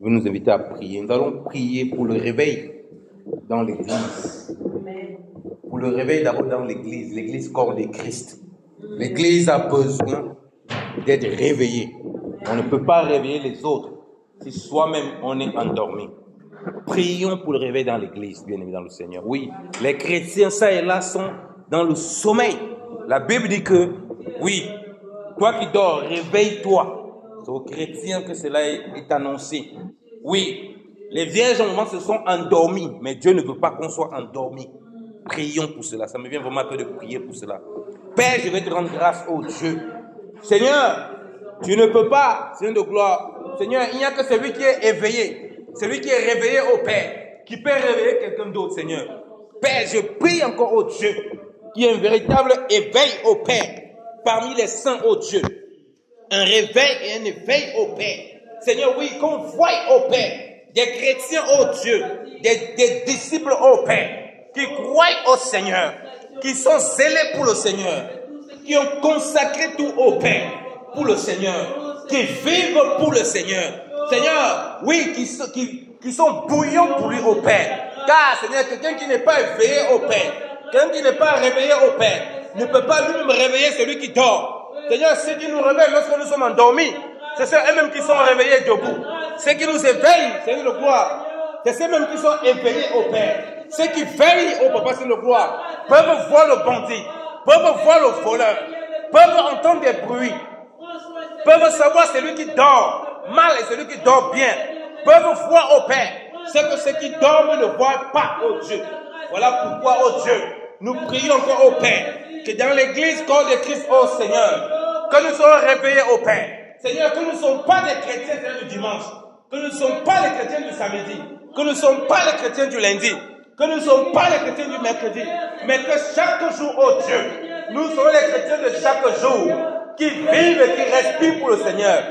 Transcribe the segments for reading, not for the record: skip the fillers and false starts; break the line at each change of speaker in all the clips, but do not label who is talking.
Je veux nous inviter à prier. Nous allons prier pour le réveil dans l'église. Pour le réveil d'abord dans l'église corps de Christ. L'église a besoin d'être réveillée. On ne peut pas réveiller les autres si soi-même on est endormi. Prions pour le réveil dans l'église, bien évidemment le Seigneur. Oui, les chrétiens, ça et là, sont dans le sommeil. La Bible dit que, oui, toi qui dors, réveille-toi. C'est aux chrétiens que cela est annoncé. Oui, les vierges, au moment, se sont endormis, mais Dieu ne veut pas qu'on soit endormi. Prions pour cela. Ça me vient vraiment à cœur de prier pour cela. Père, je vais te rendre grâce, oh Dieu. Seigneur, tu ne peux pas, Seigneur de gloire. Seigneur, il n'y a que celui qui est éveillé. Celui qui est réveillé au Père, qui peut réveiller quelqu'un d'autre, Seigneur. Père, je prie encore au Dieu, qui est un véritable éveil au Père, parmi les saints, au Dieu. Un réveil et un éveil au Père. Seigneur, oui, qu'on voie au Père, des chrétiens au Dieu, des disciples au Père, qui croient au Seigneur, qui sont zélés pour le Seigneur, qui ont consacré tout au Père, pour le Seigneur, qui vivent pour le Seigneur. Seigneur, oui, qui sont bouillants pour lui au Père. Car, Seigneur, quelqu'un qui n'est pas éveillé au Père, quelqu'un qui n'est pas réveillé au Père, ne peut pas lui-même réveiller celui qui dort. Seigneur, ceux qui nous réveillent lorsque nous sommes endormis, c'est ceux eux-mêmes qui sont réveillés debout. Ceux qui nous éveillent, Seigneur de gloire, c'est ceux-mêmes qui sont éveillés au Père. Ceux qui veillent au Papa, Seigneur de gloire, peuvent voir le bandit, peuvent voir le voleur, peuvent entendre des bruits, peuvent savoir celui qui dort mal et celui qui dort bien, peuvent voir au Père ce que ceux qui dorment ne voient pas au Dieu. Voilà pourquoi, au Dieu, nous prions encore au Père, que dans l'église corps de Christ, au Seigneur, que nous soyons réveillés au Père. Seigneur, que nous ne sommes pas des chrétiens du dimanche, que nous ne sommes pas les chrétiens du samedi, que nous ne sommes pas les chrétiens du lundi, que nous ne sommes pas les chrétiens du mercredi, mais que chaque jour, oh Dieu, nous sommes les chrétiens de chaque jour, qui vivent et qui respirent pour le Seigneur,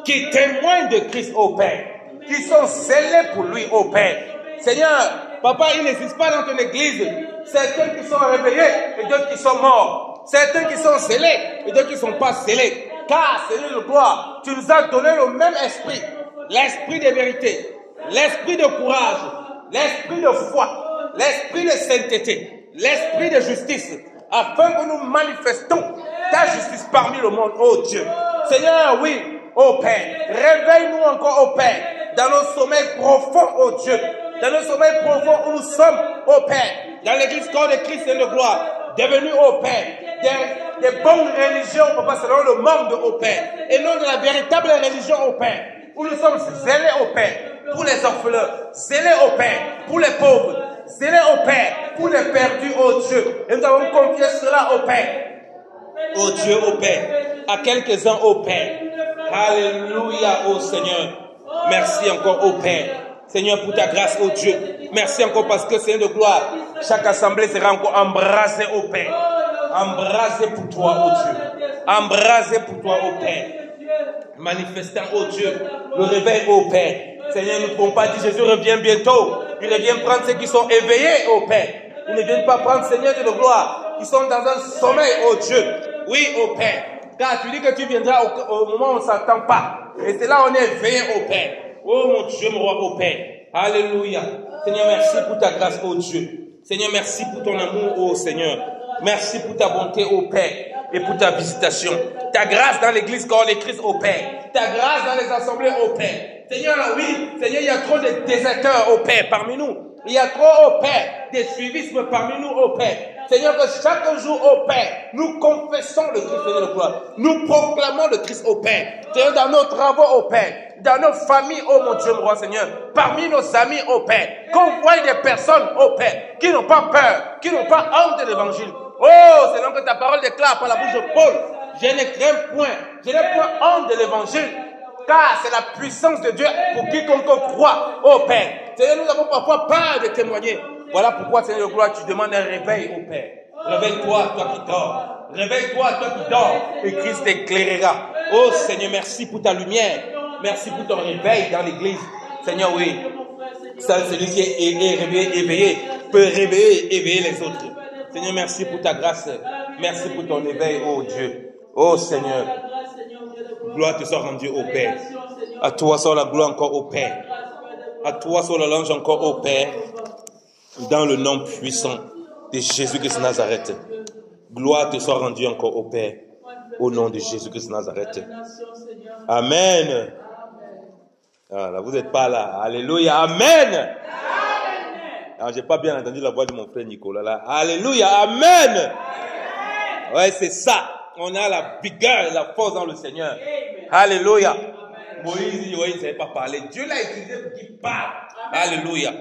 qui témoignent de Christ au Père, qui sont scellés pour lui au Père. Seigneur, Papa, il n'existe pas dans ton église certains qui sont réveillés et d'autres qui sont morts, certains qui sont scellés et d'autres qui ne sont pas scellés. Car, Seigneur de gloire, tu nous as donné le même esprit, l'esprit de vérité, l'esprit de courage, l'esprit de foi, l'esprit de sainteté, l'esprit de justice, afin que nous manifestons ta justice parmi le monde, oh Dieu. Seigneur, oui, oh Père, réveille-nous encore, oh Père, dans nos sommeils profonds, oh Dieu, dans nos sommeils profonds où nous sommes, oh Père, dans l'église corps de Christ et de gloire, devenu, oh Père, des bonnes religions, Papa, selon le monde, oh Père, et non de la véritable religion, oh Père, où nous sommes zélés, oh Père, pour les orphelins, zélés, oh Père, pour les pauvres, zélés, oh Père, pour les perdus, oh Dieu, et nous avons confié cela, oh Père, oh Dieu, oh Père, à quelques-uns, oh Père. Alléluia, oh Seigneur. Merci encore, oh Père. Seigneur, pour ta grâce, oh Dieu. Merci encore parce que, Seigneur de gloire, chaque assemblée sera encore embrasée, oh Père. Embrasée pour toi, oh Dieu. Embrasée pour toi, oh Père. Manifestant, oh Dieu, le réveil, oh Père. Seigneur, nous ne pouvons pas dire Jésus revient bientôt. Il revient prendre ceux qui sont éveillés, oh Père. Il ne vient pas prendre, Seigneur de gloire, qui sont dans un sommeil, oh Dieu. Oui, oh Père. Car tu dis que tu viendras au moment où on ne s'attend pas. Et c'est là où on est éveillé, oh Père. Oh mon Dieu, mon roi, oh Père. Alléluia. Seigneur, merci pour ta grâce, oh Dieu. Seigneur, merci pour ton amour, oh Seigneur. Merci pour ta bonté, oh Père. Et pour ta visitation. Ta grâce dans l'église corps de Christ, oh Père. Ta grâce dans les assemblées, oh Père. Seigneur, oui, Seigneur, il y a trop de déserteurs, oh Père, parmi nous. Il y a trop, oh Père, des suivismes parmi nous, oh Père. Seigneur, que chaque jour, oh Père, nous confessons le Christ, Seigneur de gloire. Nous proclamons le Christ, oh Père. Seigneur, dans nos travaux, oh Père. Dans nos familles, oh mon Dieu, mon roi, Seigneur. Parmi nos amis, oh Père. Qu'on voie des personnes, oh Père, qui n'ont pas peur, qui n'ont pas honte de l'évangile. Oh, selon que ta parole déclare par la bouche de Paul, je n'ai craint point, je n'ai point honte de l'évangile. Car c'est la puissance de Dieu pour quiconque croit, oh Père. Seigneur, nous avons parfois peur de témoigner. Voilà pourquoi, Seigneur de gloire, tu demandes un réveil, oh Père. Réveille-toi, toi qui dors. Réveille-toi, toi qui dors. Et Christ t'éclairera. Oh Seigneur, merci pour ta lumière. Merci pour ton réveil dans l'église. Seigneur, oui. Seul celui qui est éveillé peut réveiller et éveiller les autres. Seigneur, merci pour ta grâce. Merci pour ton éveil, oh Dieu. Oh Seigneur. Gloire te soit rendue au Père. À toi soit la gloire encore au Père. À toi soit la louange encore au Père. Dans le nom puissant de Jésus-Christ de Nazareth. Gloire te soit rendue encore au Père. Au nom de Jésus-Christ de Nazareth. Amen. Voilà, vous n'êtes pas là. Alléluia. Amen. Alors, j'ai pas bien entendu la voix de mon frère Nicolas là. Alléluia. Amen. Ouais, c'est ça. On a la vigueur et la force dans le Seigneur. Alléluia. Moïse, il ne savait pas parler. Dieu l'a utilisé pour qu'il parle. Alléluia.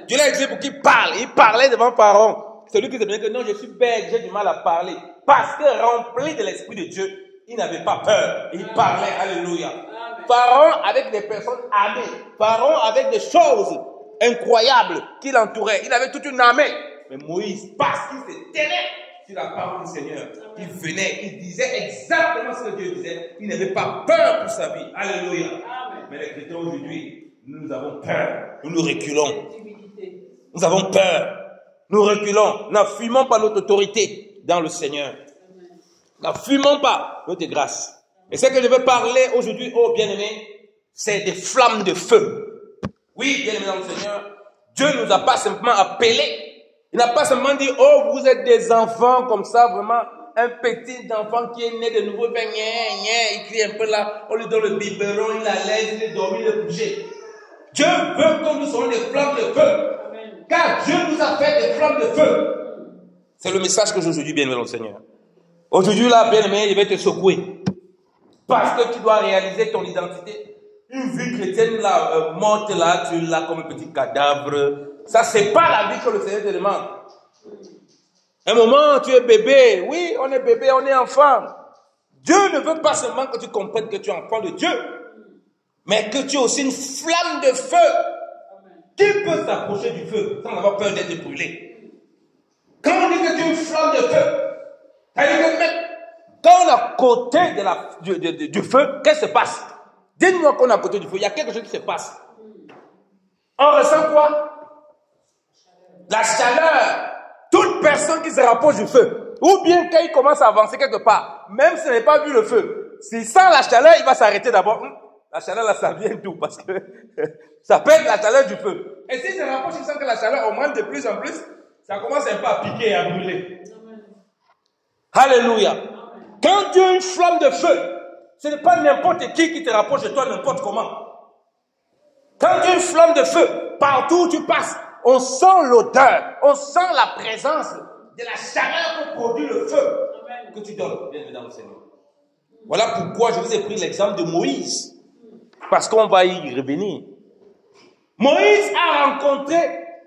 Dieu l'a utilisé pour qu'il parle. Il parlait devant Pharaon. Celui qui se disait que non, je suis bête, j'ai du mal à parler. Parce que rempli de l'Esprit de Dieu, il n'avait pas peur. Il parlait. Alléluia. Pharaon avec des personnes armées. Pharaon avec des choses incroyables qui l'entouraient. Il avait toute une armée. Mais Moïse, parce qu'il se tenait sur la parole du Seigneur, il venait, il disait exactement ce que Dieu disait. Il n'avait pas peur pour sa vie. Alléluia. Mais les chrétiens aujourd'hui, nous avons peur. Nous reculons. Nous avons peur. Nous reculons. N'affumons pas notre autorité dans le Seigneur. N'affumons pas notre grâce. Et ce que je veux parler aujourd'hui, oh bien-aimés, c'est des flammes de feu. Oui, bien-aimés dans le Seigneur, Dieu ne nous a pas simplement appelés. Il n'a pas simplement dit, oh, vous êtes des enfants comme ça, vraiment, un petit enfant qui est né de nouveau, il crie un peu là, on lui donne le biberon, il la laisse, il est dormi, il est couché. Dieu veut que nous soyons des flammes de feu. Car Dieu nous a fait des flammes de feu. C'est le message que j'aujourd'hui, bien-aimé dans le Seigneur. Aujourd'hui, là, bien-aimé, il va te secouer. Parce que tu dois réaliser ton identité. Une vie chrétienne, là, morte, là, tu l'as comme un petit cadavre. Ça, c'est pas la vie que le Seigneur te demande. Un moment, tu es bébé. Oui, on est bébé, on est enfant. Dieu ne veut pas seulement que tu comprennes que tu es enfant de Dieu, mais que tu es aussi une flamme de feu. Qui peut s'approcher du feu sans avoir peur d'être brûlé? Quand on dit que tu es une flamme de feu, ça veut dire que même quand on est à côté du feu, qu'est-ce qui se passe? Dites-moi qu'on est à côté du feu, il y a quelque chose qui se passe. On ressent quoi? La chaleur. Toute personne qui se rapproche du feu, ou bien quand il commence à avancer quelque part, même s'il n'a pas vu le feu, s'il sent la chaleur, il va s'arrêter d'abord. La chaleur là, ça vient d'où? Parce que ça peut être la chaleur du feu. Et s'il se rapproche, il sent que la chaleur augmente de plus en plus, ça commence un peu à piquer et à brûler. Alléluia. Quand tu as une flamme de feu, ce n'est pas n'importe qui te rapproche de toi n'importe comment. Quand tu as une flamme de feu, partout où tu passes, on sent l'odeur, on sent la présence de la chaleur que produit le feu que tu donnes, bien dans le Seigneur. Voilà pourquoi je vous ai pris l'exemple de Moïse. Parce qu'on va y revenir. Moïse a rencontré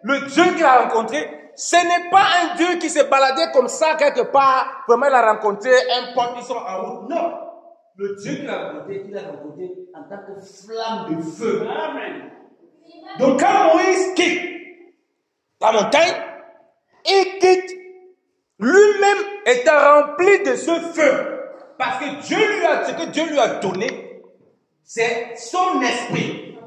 le Dieu qu'il a rencontré. Ce n'est pas un Dieu qui s'est baladé comme ça quelque part. Vraiment, il a rencontré un pote, ils sont en route. Non. Le Dieu qu'il a rencontré, en tant que flamme de feu. Amen. Donc quand Moïse quitte la montagne, il quitte lui-même étant rempli de ce feu. Parce que ce que Dieu lui a donné, c'est son esprit.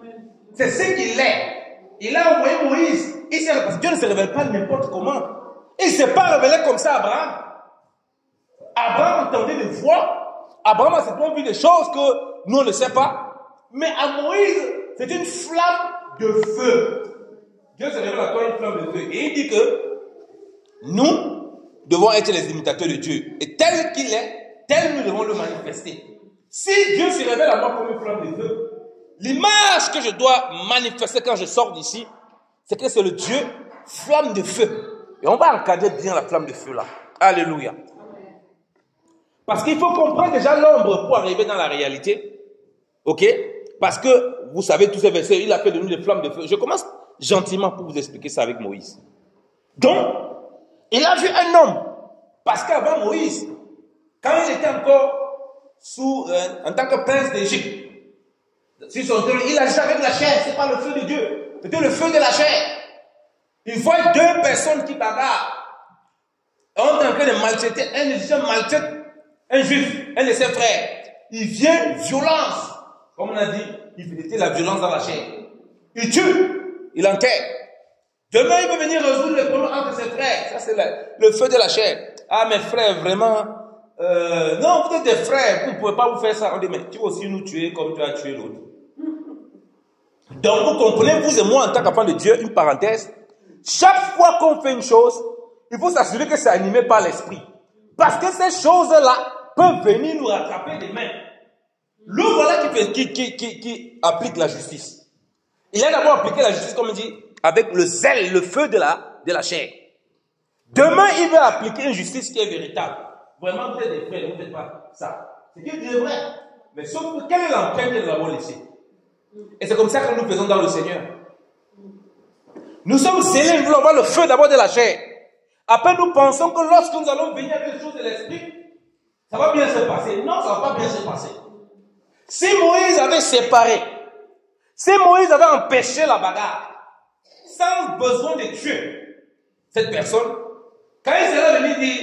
C'est ce qu'il est. Il a envoyé Moïse. Parce que Dieu ne se révèle pas n'importe comment. Il ne s'est pas révélé comme ça à Abraham. Abraham entendait des voix. Abraham a certainement vu des choses que nous on ne sait pas. Mais à Moïse, c'est une flamme de feu. Dieu se révèle à toi une flamme de feu. Et il dit que nous devons être les imitateurs de Dieu. Et tel qu'il est, tel nous devons le manifester. Si Dieu se révèle à moi comme une flamme de feu, l'image que je dois manifester quand je sors d'ici, c'est que c'est le Dieu flamme de feu. Et on va encadrer bien la flamme de feu là. Alléluia. Parce qu'il faut comprendre déjà l'ombre pour arriver dans la réalité. Ok? Parce que vous savez tous ces versets, il a fait de nous des flammes de feu. Je commence gentiment pour vous expliquer ça avec Moïse. Donc, il a vu un homme. Parce qu'avant Moïse, quand il était encore en tant que prince d'Égypte, sur son trône, il agissait avec la chair, c'est pas le feu de Dieu, c'était le feu de la chair. Il voit deux personnes qui bagarrent. On est en train de maltraiter, un Égyptien maltraite un juif, un de ses frères. Il vient violence, comme on a dit, il était la violence dans la chair. Il tue, il enquête. Demain, il peut venir résoudre le problème entre ses frères. Ça, c'est le feu de la chair. Ah, mes frères, vraiment, non, vous êtes des frères, vous ne pouvez pas vous faire ça. On dit, mais tu vas aussi nous tuer comme tu as tué l'autre. Donc vous comprenez, vous et moi en tant qu'enfant de Dieu, une parenthèse, chaque fois qu'on fait une chose, il faut s'assurer que c'est animé par l'esprit. Parce que ces choses-là peuvent venir nous rattraper demain. Le voilà qui applique la justice. Il a d'abord appliqué la justice, comme il dit, avec le zèle, le feu de la chair. Demain, il va appliquer une justice qui est véritable. Vraiment, vous êtes des frères, vous ne faites pas ça. C'est qu'il dit vrai. Mais sauf que quelle est l'empreinte que nous avons laissée? Et c'est comme ça que nous faisons dans le Seigneur. Nous sommes zélés, nous voulons avoir le feu d'abord de la chair. Après, nous pensons que lorsque nous allons venir avec les choses de l'esprit, ça va bien se passer. Non, ça ne va pas bien se passer. Si Moïse avait séparé, si Moïse avait empêché la bagarre, sans besoin de tuer cette personne, quand il serait venu dire,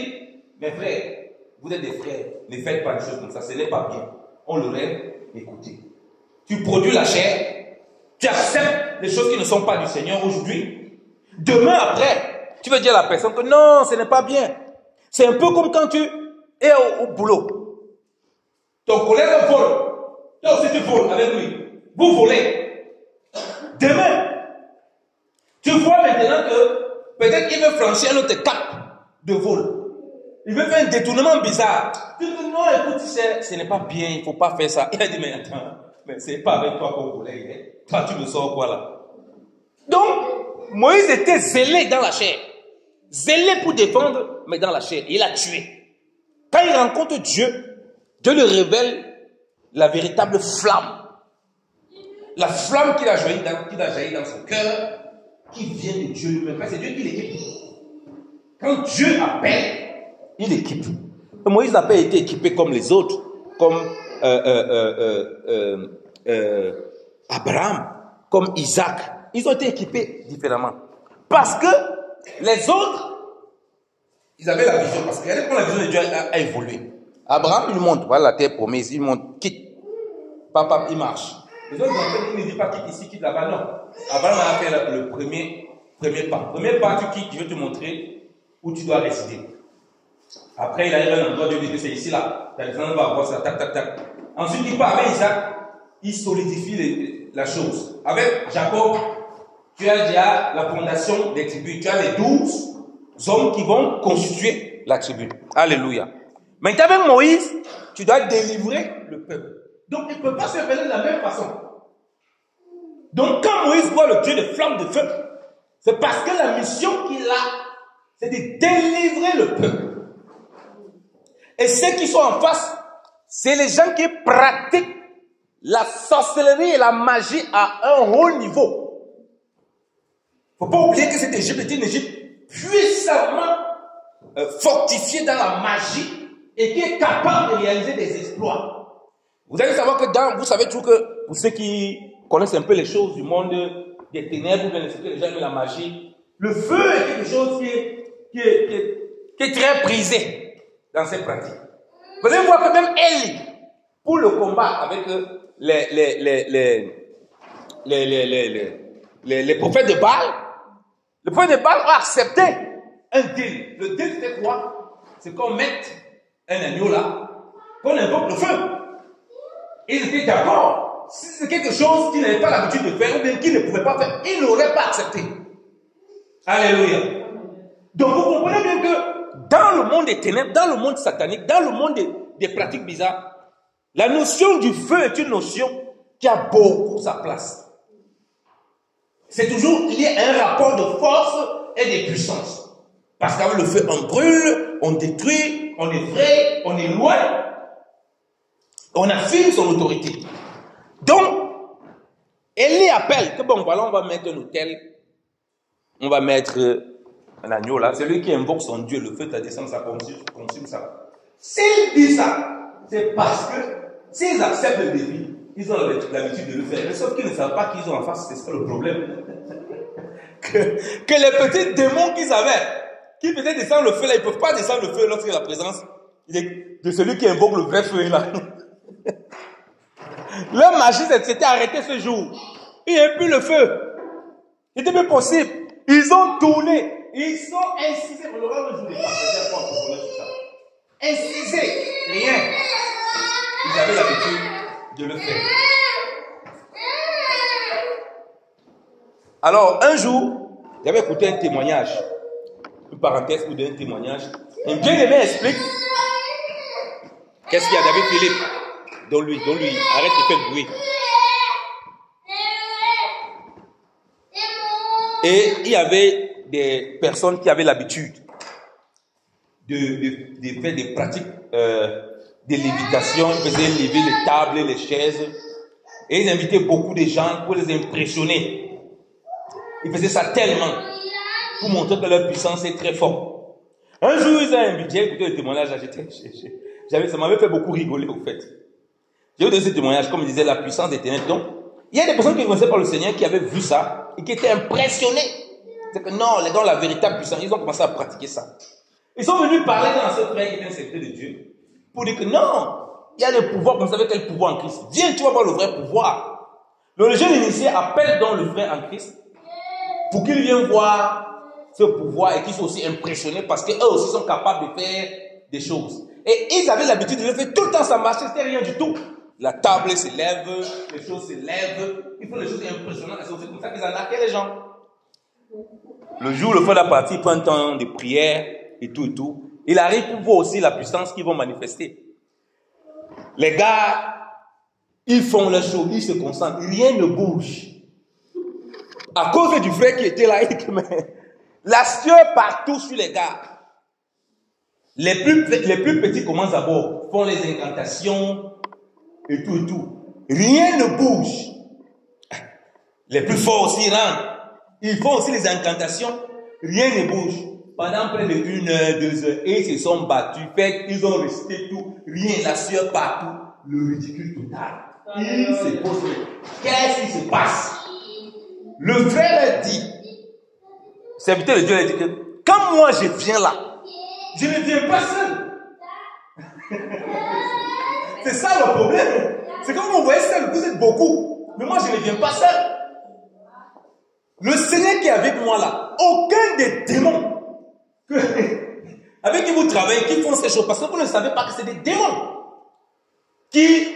mes frères, vous êtes des frères, ne faites pas des choses comme ça, ce n'est pas bien. On l'aurait écouté. Tu produis la chair, tu acceptes les choses qui ne sont pas du Seigneur aujourd'hui. Demain après, tu vas dire à la personne que non, ce n'est pas bien. C'est un peu comme quand tu es au boulot. Ton collègue vole. Toi aussi tu voles avec lui. Vous volez. Demain, tu vois maintenant que peut-être qu'il veut franchir un autre cap de vol. Il veut faire un détournement bizarre. Tu dis non, écoute, ce n'est pas bien, il ne faut pas faire ça. Il a dit, mais attends, mais c'est pas avec toi qu'on voulait. Toi, tu me sors quoi là? Donc, Moïse était zélé dans la chair. Zélé pour défendre, mais dans la chair. Il a tué. Quand il rencontre Dieu, Dieu lui révèle la véritable flamme. La flamme qu'il a jailli dans son cœur, qui vient de Dieu lui-même. C'est Dieu qui l'équipe. Quand Dieu appelle, il équipe. Moïse n'a pas été équipé comme les autres, comme Abraham, comme Isaac. Ils ont été équipés différemment. Parce que les autres, ils avaient la vision. Parce que regardez comment la vision de Dieu a évolué. Abraham, il monte, voilà la terre promise, il monte, quitte. Papa, il marche. Les autres, ils ne disent pas quitte ici, quitte là-bas, non. Abraham a fait le premier pas. Premier pas, tu quittes, je vais te montrer où tu dois résider. Après, il arrive à un endroit, Dieu dit que c'est ici, là. Ta descendance va avoir ça, tac, tac, tac. Ensuite, il part avec Isaac, il solidifie la chose. Avec Jacob, tu as déjà la fondation des tribus. Tu as les 12 hommes qui vont constituer la tribu. Alléluia. Maintenant, avec Moïse, tu dois délivrer le peuple. Donc, il ne peut pas se révéler de la même façon. Donc, quand Moïse voit le Dieu de flamme de feu, c'est parce que la mission qu'il a, c'est de délivrer le peuple. Et ceux qui sont en face, c'est les gens qui pratiquent la sorcellerie et la magie à un haut niveau. Il ne faut pas oublier que cette Égypte était une Égypte puissamment fortifiée dans la magie et qui est capable de réaliser des exploits. Vous allez savoir que vous savez toujours que, pour ceux qui connaissent un peu les choses du monde des ténèbres, ou bien ce que les gens aiment la magie, le feu est quelque chose qui est très prisé dans cette pratique. Vous allez voir que même Élie, pour le combat avec les prophètes de Baal, les prophètes de Baal ont accepté un deal. Le deal, c'était quoi? C'est qu'on mette un agneau là, qu'on invoque le feu. Ils étaient d'accord. Si c'est quelque chose qu'ils n'avaient pas l'habitude de faire, ou bien qu'ils ne pouvaient pas faire, ils n'auraient pas accepté. Alléluia. Donc vous comprenez bien que dans le monde des ténèbres, dans le monde satanique, dans le monde des pratiques bizarres, la notion du feu est une notion qui a beaucoup sa place. C'est toujours lié à un rapport de force et de puissance. Parce qu'avec le feu, on brûle, on détruit, on effraie, on éloigne, on affirme son autorité. Donc, Élie appelle que bon, voilà, on va mettre un autel, on va mettre un agneau là, celui qui invoque son Dieu, le feu de la descente, ça consume ça. S'il dit ça, c'est parce que s'ils acceptent le défi, ils ont l'habitude de le faire. Mais sauf qu'ils ne savent pas qu'ils ont en face, c'est ça le problème. que les petits démons qu'ils avaient, qui faisaient descendre le feu là, ils ne peuvent pas descendre le feu lorsqu'il y a la présence de celui qui invoque le vrai feu là. Leur magie s'était arrêtée ce jour. Il n'y avait plus le feu. C'était plus possible. Ils ont tourné. Ils sont incisés. On aura le jour des partenaires. Incisés. Rien. Ils avaient l'habitude de le faire. Alors, un jour, j'avais écouté un témoignage. Une parenthèse pour donner un témoignage. Un bien-aimé explique qu'est-ce qu'il y a David Philippe. Dans lui, arrête de faire le bruit. Et il y avait des personnes qui avaient l'habitude de faire des pratiques de lévitation. Ils faisaient lever les tables, les chaises. Et ils invitaient beaucoup de gens pour les impressionner. Ils faisaient ça tellement pour montrer que leur puissance est très forte. Un jour, ils ont invité, écoutez le témoignage, ça m'avait fait beaucoup rigoler au fait. J'ai eu de ces témoignages, comme il disait, la puissance des ténèbres. Donc, il y a des personnes qui connaissaient par le Seigneur qui avaient vu ça et qui étaient impressionnés. C'est que non, les dons, la véritable puissance, ils ont commencé à pratiquer ça. Ils sont venus parler dans ce frère qui était un secret de Dieu pour dire que non, il y a le pouvoir, vous savez quel pouvoir en Christ. Viens, tu vas voir le vrai pouvoir. Le jeune initié appelle donc le frère en Christ pour qu'il vienne voir ce pouvoir et qu'ils soient aussi impressionnés parce qu'eux aussi sont capables de faire des choses. Et ils avaient l'habitude de le faire tout le temps, ça marchait, c'était rien du tout. La table s'élève, les choses s'élèvent, ils font des choses impressionnantes, c'est comme ça qu'ils arnaquaient les gens. Le jour, le frère de la partie prend un temps de prière et tout. Il arrive pour voir aussi la puissance qu'ils vont manifester. Les gars, ils font leur show, ils se concentrent, rien ne bouge. À cause du frère qui était là, il dit, mais la sueur partout sur les gars. Les plus petits commencent d'abord, font les incantations et tout. Rien ne bouge. Les plus forts aussi rentrent. Ils font aussi les incantations, rien ne bouge. Pendant près de 1 heure, 2 heures, et ils se sont battus, ils ont resté tout, rien, la sueur partout, le ridicule total. Ils se posent, qu'est-ce qui se passe? Le frère dit, serviteur de Dieu, il dit que quand moi je viens là, je ne viens pas seul. C'est ça le problème. C'est comme vous voyez seul, vous êtes beaucoup, mais moi je ne viens pas seul. Le Seigneur qui est avec moi là, aucun des démons avec qui vous travaillez, qui font ces choses, parce que vous ne savez pas que c'est des démons qui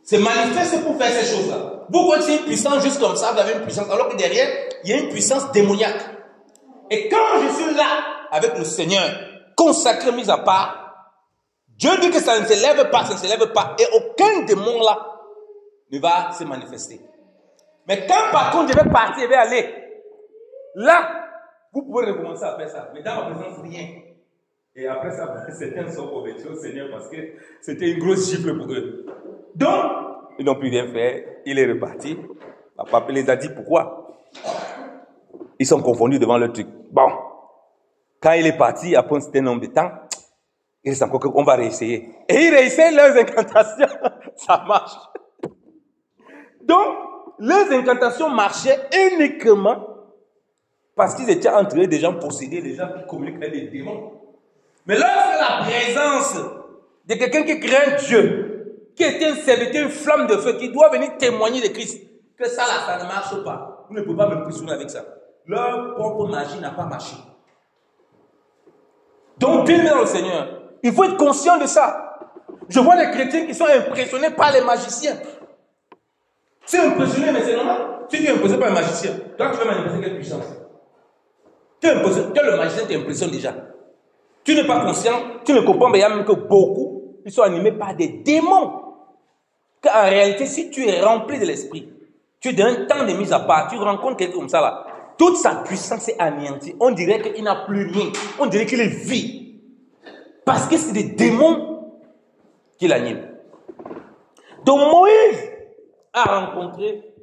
se manifestent pour faire ces choses-là. Vous croyez que c'est une puissance juste comme ça, vous avez une puissance, alors que derrière, il y a une puissance démoniaque. Et quand je suis là, avec le Seigneur, consacré, mis à part, Dieu dit que ça ne se lève pas, et aucun démon là ne va se manifester. Mais quand par contre je vais partir, je vais aller, là, vous pouvez recommencer à faire ça. Mais dans ma présence, rien. Et après ça, certains sont convertis au Seigneur parce que c'était une grosse gifle pour eux. Donc, ils n'ont plus rien fait. Il est reparti. La papa les a dit pourquoi. Ils sont confondus devant le truc. Bon, quand il est parti, après un certain nombre de temps, il reste encore qu'on va réessayer. Et ils réessayent leurs incantations. Ça marche. Donc, leurs incantations marchaient uniquement parce qu'ils étaient entourés des gens possédés, des gens qui communiquent avec des démons. Mais lorsque la présence de quelqu'un qui craint Dieu, qui était un serviteur, une flamme de feu, qui doit venir témoigner de Christ, que ça là, ça ne marche pas. Vous ne pouvez pas me impressionner avec ça. Leur propre magie n'a pas marché. Donc, bien dans le Seigneur, il faut être conscient de ça. Je vois les chrétiens qui sont impressionnés par les magiciens. C'est impressionné, mais c'est normal. Si tu es impressionné par un magicien, toi tu vas manifester quelle puissance? Toi, le magicien t'impressionne déjà. Tu n'es pas conscient, tu ne comprends pas, il y a même que beaucoup, ils sont animés par des démons. Car en réalité, si tu es rempli de l'esprit, tu es dans un temps de mise à part, tu rencontres quelqu'un comme ça là, toute sa puissance est anéantie. On dirait qu'il n'a plus rien. On dirait qu'il est vide. Parce que c'est des démons qui l'animent. Donc Moïse a rencontré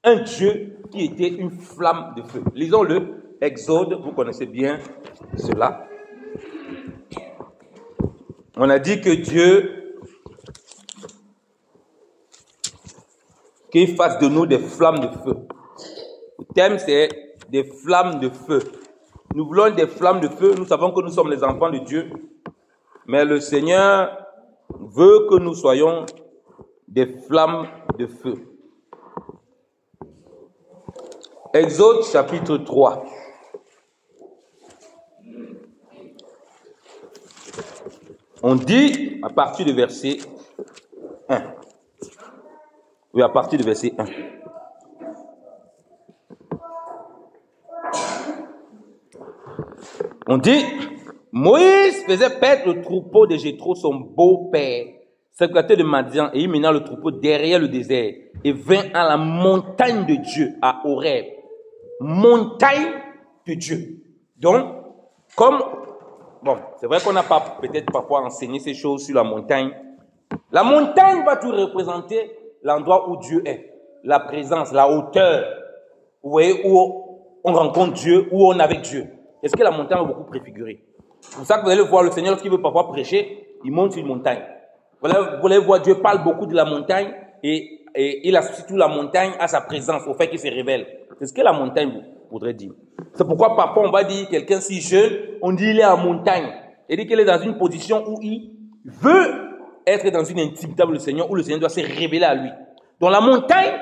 un Dieu qui était une flamme de feu. Lisons-le, Exode, vous connaissez bien cela. On a dit que Dieu, qu'il fasse de nous des flammes de feu. Le thème c'est des flammes de feu. Nous voulons des flammes de feu, nous savons que nous sommes les enfants de Dieu, mais le Seigneur veut que nous soyons des flammes de feu. Exode chapitre 3. On dit à partir du verset 1. Oui, à partir du verset 1. On dit, Moïse faisait perdre le troupeau de Jéthro, son beau-père, sacrificateur de Madian, et il mena le troupeau derrière le désert et vint à la montagne de Dieu, à Horeb. Montagne de Dieu. Donc, comme, bon, c'est vrai qu'on n'a pas peut-être parfois enseigné ces choses sur la montagne. La montagne va tout représenter l'endroit où Dieu est, la présence, la hauteur, vous voyez, où on rencontre Dieu, où on est avec Dieu. Est-ce que la montagne va beaucoup préfigurer? C'est pour ça que vous allez voir le Seigneur, lorsqu'il veut parfois prêcher, il monte sur une montagne. Vous allez voir, Dieu parle beaucoup de la montagne et il associe toute la montagne à sa présence, au fait qu'il se révèle. C'est ce que la montagne voudrait dire. C'est pourquoi parfois on va dire quelqu'un si jeune, on dit il est en montagne. Il dit qu'il est dans une position où il veut être dans une intimité avec le Seigneur, où le Seigneur doit se révéler à lui. Donc la montagne,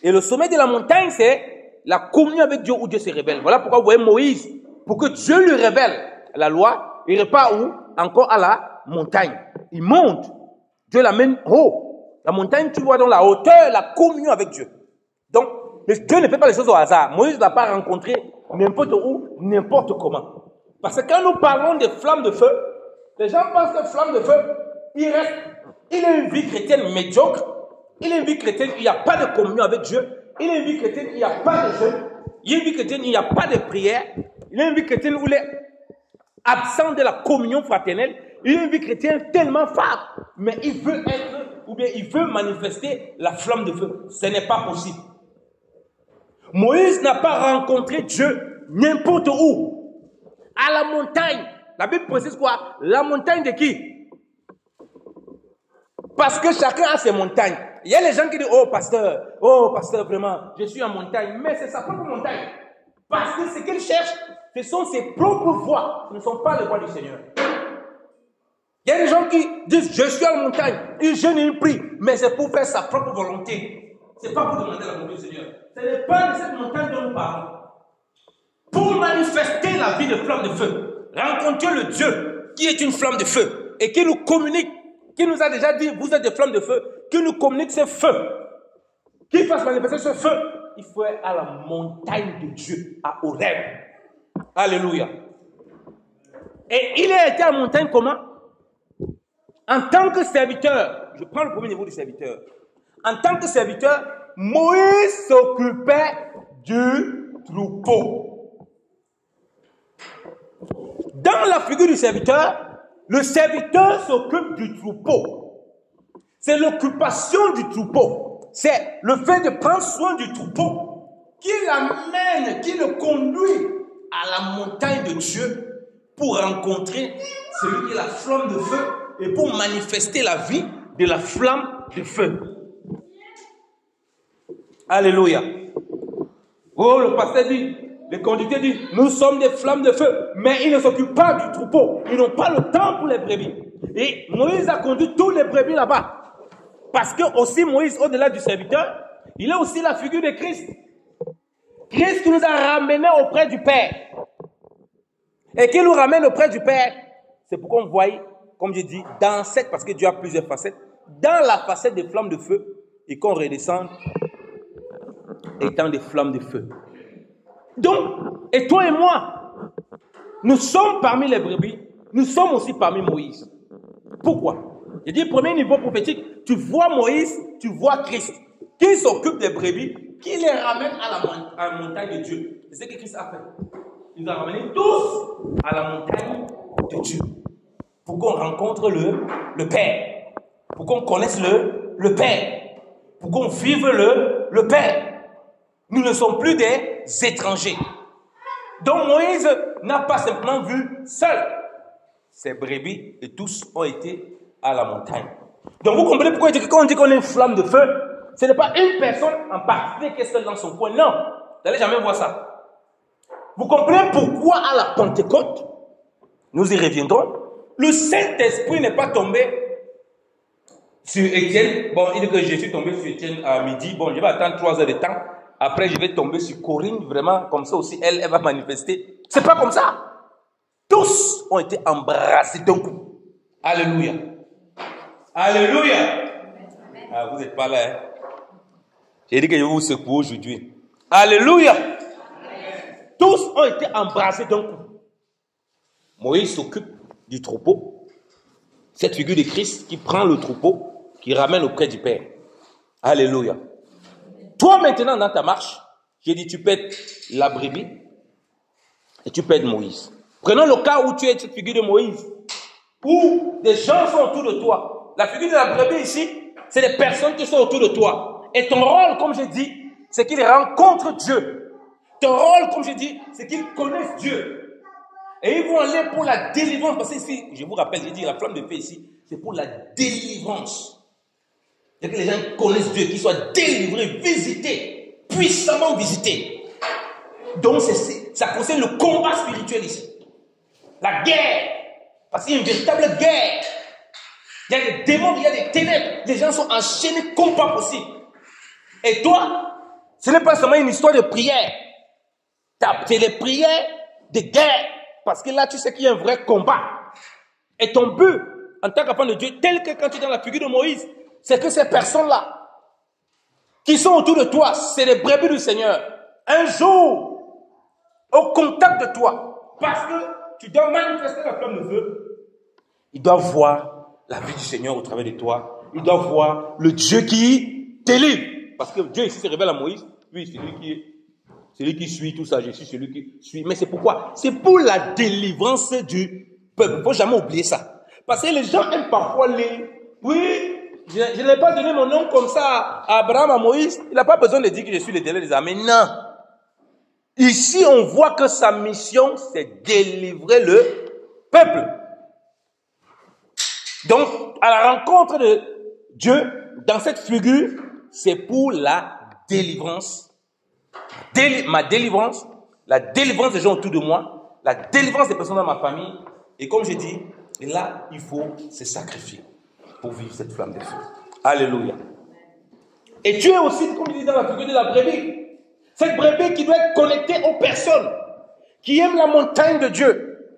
et le sommet de la montagne, c'est la communion avec Dieu où Dieu se révèle. Voilà pourquoi vous voyez Moïse, pour que Dieu lui révèle la loi, il repart où? Encore à la montagne. Il monte. Dieu l'amène haut. La montagne, tu vois dans la hauteur, la communion avec Dieu. Donc, Dieu ne fait pas les choses au hasard. Moïse ne l'a pas rencontré n'importe où, n'importe comment. Parce que quand nous parlons des flammes de feu, les gens pensent que flamme de feu, il a une vie chrétienne médiocre, il a une vie chrétienne, il n'y a pas de communion avec Dieu, il a une vie chrétienne, il n'y a pas de jeûne, il a une vie chrétienne, il n'y a pas de prière, il a une vie chrétienne où il est absent de la communion fraternelle, il a une vie chrétienne tellement forte, mais il veut être, ou bien il veut manifester la flamme de feu. Ce n'est pas possible. Moïse n'a pas rencontré Dieu n'importe où. À la montagne. La Bible précise quoi? La montagne de qui? Parce que chacun a ses montagnes. Il y a les gens qui disent, oh pasteur, vraiment, je suis en montagne. Mais c'est sa propre montagne. Parce que ce qu'il cherche, ce sont ses propres voies. Ce ne sont pas les voies du Seigneur. Il y a des gens qui disent, je suis en montagne, ils jeûnent et ils prient, mais c'est pour faire sa propre volonté. Ce n'est pas pour demander la volonté du Seigneur. Ce n'est pas de cette montagne dont nous parlons. Pour manifester la vie de flamme de feu, rencontrer le Dieu qui est une flamme de feu et qui nous communique, qui nous a déjà dit, vous êtes des flammes de feu, qui nous communique ce feu, qui fasse manifester ce feu, il faut être à la montagne de Dieu, à Horeb. Alléluia. Et il a été à la montagne comment? En tant que serviteur, je prends le premier niveau du serviteur. En tant que serviteur, Moïse s'occupait du troupeau. Dans la figure du serviteur, le serviteur s'occupe du troupeau. C'est l'occupation du troupeau. C'est le fait de prendre soin du troupeau qui l'amène, qui le conduit à la montagne de Dieu pour rencontrer celui qui est la flamme de feu et pour manifester la vie de la flamme de feu. Alléluia. Oh, le pasteur dit, le conducteur dit, nous sommes des flammes de feu, mais ils ne s'occupent pas du troupeau. Ils n'ont pas le temps pour les brebis. Et Moïse a conduit tous les brebis là-bas. Parce que aussi Moïse, au-delà du serviteur, il est aussi la figure de Christ. Christ qui nous a ramenés auprès du Père. Et qui nous ramène auprès du Père. C'est pourquoi on voit, comme je dis, dans cette, parce que Dieu a plusieurs facettes, dans la facette des flammes de feu, et qu'on redescende, étant des flammes de feu. Donc, et toi et moi, nous sommes parmi les brebis, nous sommes aussi parmi Moïse. Pourquoi? Je dis, premier niveau prophétique, tu vois Moïse, tu vois Christ, qui s'occupe des brebis, qui les ramène à la montagne de Dieu. C'est ce que Christ a fait. Il nous a ramenés tous à la montagne de Dieu. Pour qu'on rencontre le Père. Pour qu'on connaisse le Père. Pour qu'on vive le Père. Nous ne sommes plus des étrangers. Donc Moïse n'a pas simplement vu seul ses brebis et tous ont été à la montagne. Donc vous comprenez pourquoi quand on dit qu'on est une flamme de feu, ce n'est pas une personne en particulier qui est seule dans son coin. Non, vous n'allez jamais voir ça. Vous comprenez pourquoi à la Pentecôte, nous y reviendrons, le Saint-Esprit n'est pas tombé sur Étienne. Bon, il dit que je suis tombé sur Étienne à midi. Bon, je vais attendre 3 heures de temps. Après, je vais tomber sur Corinne, vraiment, comme ça aussi, elle va manifester. C'est pas comme ça. Tous ont été embrassés d'un coup. Alléluia. Alléluia. Ah, vous n'êtes pas là, hein? J'ai dit que je vais vous secouer aujourd'hui. Alléluia. Tous ont été embrassés d'un coup. Moïse s'occupe du troupeau. Cette figure de Christ qui prend le troupeau, qui ramène auprès du Père. Alléluia. Toi maintenant dans ta marche, j'ai dit tu peux être la brebis et tu peux être Moïse. Prenons le cas où tu es cette figure de Moïse, où des gens sont autour de toi. La figure de la brebis ici, c'est des personnes qui sont autour de toi. Et ton rôle, comme je dis, c'est qu'ils rencontrent Dieu. Ton rôle, comme je dis, c'est qu'ils connaissent Dieu. Et ils vont aller pour la délivrance. Parce que ici, je vous rappelle, j'ai dit la flamme de feu ici, c'est pour la délivrance. C'est que les gens connaissent Dieu, qu'ils soient délivrés, visités, puissamment visités. Donc, ça concerne le combat spirituel ici. La guerre. Parce qu'il y a une véritable guerre. Il y a des démons, il y a des ténèbres. Les gens sont enchaînés comme pas possible. Et toi, ce n'est pas seulement une histoire de prière. C'est les prières de guerre. Parce que là, tu sais qu'il y a un vrai combat. Et ton but, en tant qu'enfant de Dieu, tel que quand tu es dans la figure de Moïse, c'est que ces personnes-là, qui sont autour de toi, c'est les brebis du Seigneur. Un jour, au contact de toi, parce que tu dois manifester la flamme de feu, ils doivent voir la vie du Seigneur au travers de toi. Ils doivent voir le Dieu qui délivre. Parce que Dieu ici se révèle à Moïse. Oui, c'est lui qui suit tout ça. Je suis celui qui suit. Mais c'est pourquoi? C'est pour la délivrance du peuple. Il ne faut jamais oublier ça. Parce que les gens aiment parfois lire. Oui, je n'ai pas donné mon nom comme ça à Abraham, à Moïse. Il n'a pas besoin de dire que je suis le délai des âmes. Mais non. Ici, on voit que sa mission, c'est délivrer le peuple. Donc, à la rencontre de Dieu, dans cette figure, c'est pour la délivrance. Ma délivrance, la délivrance des gens autour de moi, la délivrance des personnes dans ma famille. Et comme je dis, là, il faut se sacrifier pour vivre cette flamme de feu. Alléluia. Et tu es aussi, comme je dis dans la figure de la brebis, cette brebis qui doit être connectée aux personnes qui aiment la montagne de Dieu,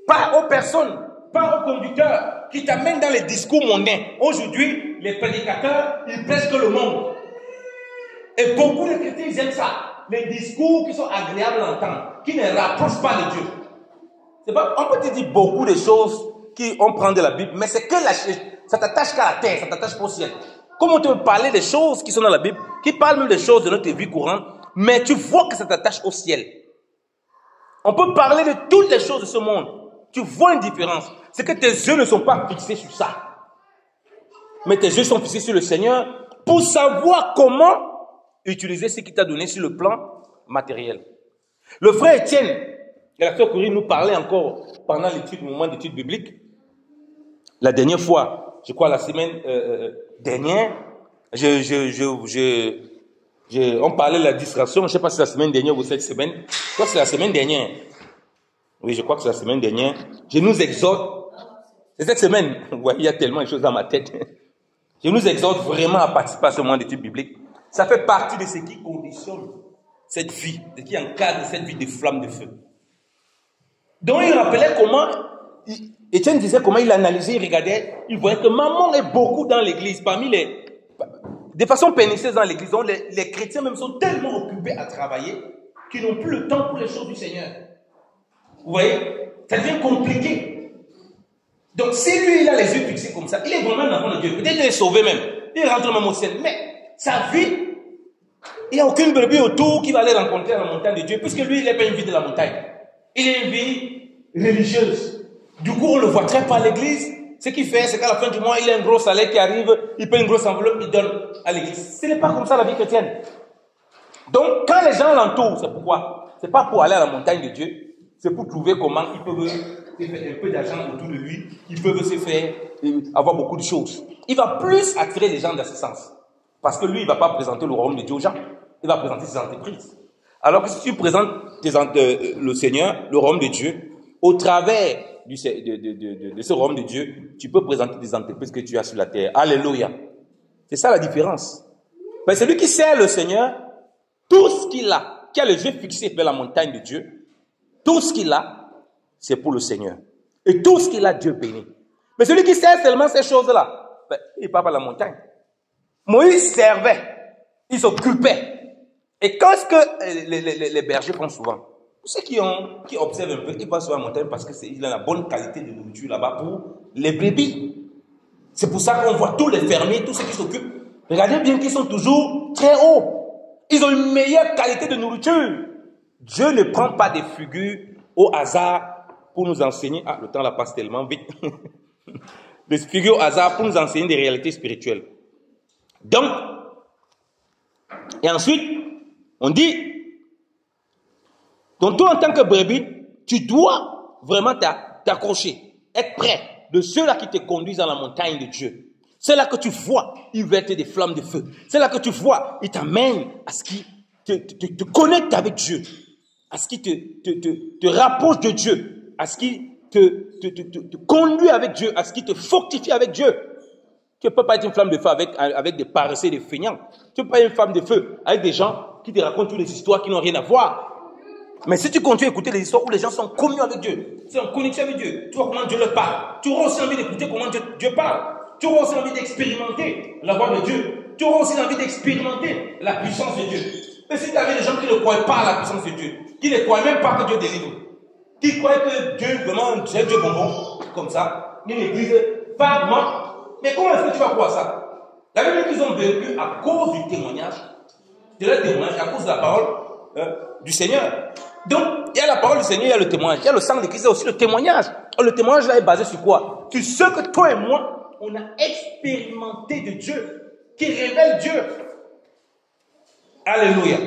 pas aux personnes, pas aux conducteurs qui t'amènent dans les discours mondains. Aujourd'hui, les prédicateurs, ils prêchent que le monde. Et beaucoup de chrétiens, ils aiment ça. Les discours qui sont agréables à entendre, qui ne rapprochent pas de Dieu. C'est pas, on peut te dire beaucoup de choses qu'on prend de la Bible, mais c'est que ça t'attache qu'à la terre, ça t'attache pas au ciel. Comment on peut parler des choses qui sont dans la Bible, qui parlent même des choses de notre vie courante, mais tu vois que ça t'attache au ciel. On peut parler de toutes les choses de ce monde. Tu vois une différence. C'est que tes yeux ne sont pas fixés sur ça. Mais tes yeux sont fixés sur le Seigneur pour savoir comment utiliser ce qu'il t'a donné sur le plan matériel. Le frère Étienne et la sœur Corinne nous parlaient encore pendant l'étude, le moment d'étude biblique. La dernière fois, je crois la semaine dernière, on parlait de la distraction. Je ne sais pas si c'est la semaine dernière ou cette semaine. Je crois que c'est la semaine dernière. Oui, je crois que c'est la semaine dernière. Je nous exhorte. C'est cette semaine. Vous voyez, il y a tellement de choses dans ma tête. Je nous exhorte vraiment à participer à ce moment d'étude biblique. Ça fait partie de ce qui conditionne cette vie, de ce qui encadre cette vie de flamme de feu. Donc il rappelait comment, Étienne disait comment il analysait, il regardait, il voyait que maman est beaucoup dans l'église, de façon pernicieuse dans l'église. Donc les chrétiens même sont tellement occupés à travailler qu'ils n'ont plus le temps pour les choses du Seigneur. Vous voyez, ça devient compliqué. Donc si lui il a les yeux fixés comme ça, il est vraiment un enfant de Dieu. Peut-être qu'il est sauvé même, il rentre même au ciel, mais sa vie, il n'y a aucune brebis autour qui va aller rencontrer à la montagne de Dieu, puisque lui, il n'est pas une vie de la montagne. Il est une vie religieuse. Du coup, on le voit très pas à l'église. Ce qu'il fait, c'est qu'à la fin du mois, il a un gros salaire qui arrive, il paye une grosse enveloppe, il donne à l'église. Ce n'est pas comme ça la vie chrétienne. Donc, quand les gens l'entourent, c'est pourquoi? C'est pas pour aller à la montagne de Dieu, c'est pour trouver comment ils peuvent se faire un peu d'argent autour de lui, ils peuvent se faire avoir beaucoup de choses. Il va plus attirer les gens dans ce sens. Parce que lui, il ne va pas présenter le royaume de Dieu aux gens. Il va présenter ses entreprises. Alors que si tu présentes le Seigneur, le royaume de Dieu, au travers de ce royaume de Dieu, tu peux présenter des entreprises que tu as sur la terre. Alléluia. C'est ça la différence. Mais celui qui sert le Seigneur, tout ce qu'il a, qui a les yeux fixés vers la montagne de Dieu, tout ce qu'il a, c'est pour le Seigneur. Et tout ce qu'il a, Dieu bénit. Mais celui qui sert seulement ces choses-là, il part à la montagne. Moïse servait, il s'occupait. Et qu'est-ce que les bergers font souvent? Ceux qui observent un peu, ils passent sur la montagne parce qu'il a la bonne qualité de nourriture là-bas pour les brebis. C'est pour ça qu'on voit tous les fermiers, tous ceux qui s'occupent. Regardez bien qu'ils sont toujours très hauts. Ils ont une meilleure qualité de nourriture. Dieu ne prend pas des figures au hasard pour nous enseigner. Ah, le temps la passe tellement vite. Des figures au hasard pour nous enseigner des réalités spirituelles. Donc, et ensuite, on dit, donc toi en tant que brebis, tu dois vraiment t'accrocher, être prêt de ceux-là qui te conduisent dans la montagne de Dieu. C'est là que tu vois, ils vertent des flammes de feu. C'est là que tu vois, ils t'amènent à ce qui te connecte avec Dieu, à ce qui te rapproche de Dieu, à ce qui te conduit avec Dieu, à ce qui te fortifie avec Dieu. Tu ne peux pas être une flamme de feu avec des paresseux et des feignants. Tu ne peux pas être une flamme de feu avec des gens qui te racontent toutes les histoires qui n'ont rien à voir. Mais si tu continues à écouter les histoires où les gens sont communs avec Dieu, c'est en connexion avec Dieu, tu vois comment Dieu leur parle. Tu auras aussi envie d'écouter comment Dieu parle. Tu auras aussi envie d'expérimenter la voix de Dieu. Tu auras aussi envie d'expérimenter la puissance de Dieu. Mais si tu avais des gens qui ne croient pas à la puissance de Dieu, qui ne croient même pas que Dieu délivre, qui croient que Dieu, vraiment, c'est Dieu bonbon, comme ça, une église vaguement, mais comment est-ce que tu vas croire ça? La Bible dit qu'ils ont vécu à cause du témoignage, de leur témoignage, à cause de la parole du Seigneur. Donc, il y a la parole du Seigneur, il y a le témoignage. Il y a le sang de Christ, il y a aussi le témoignage. Et le témoignage là est basé sur quoi? Sur ce que toi et moi, on a expérimenté de Dieu, qui révèle Dieu. Alléluia.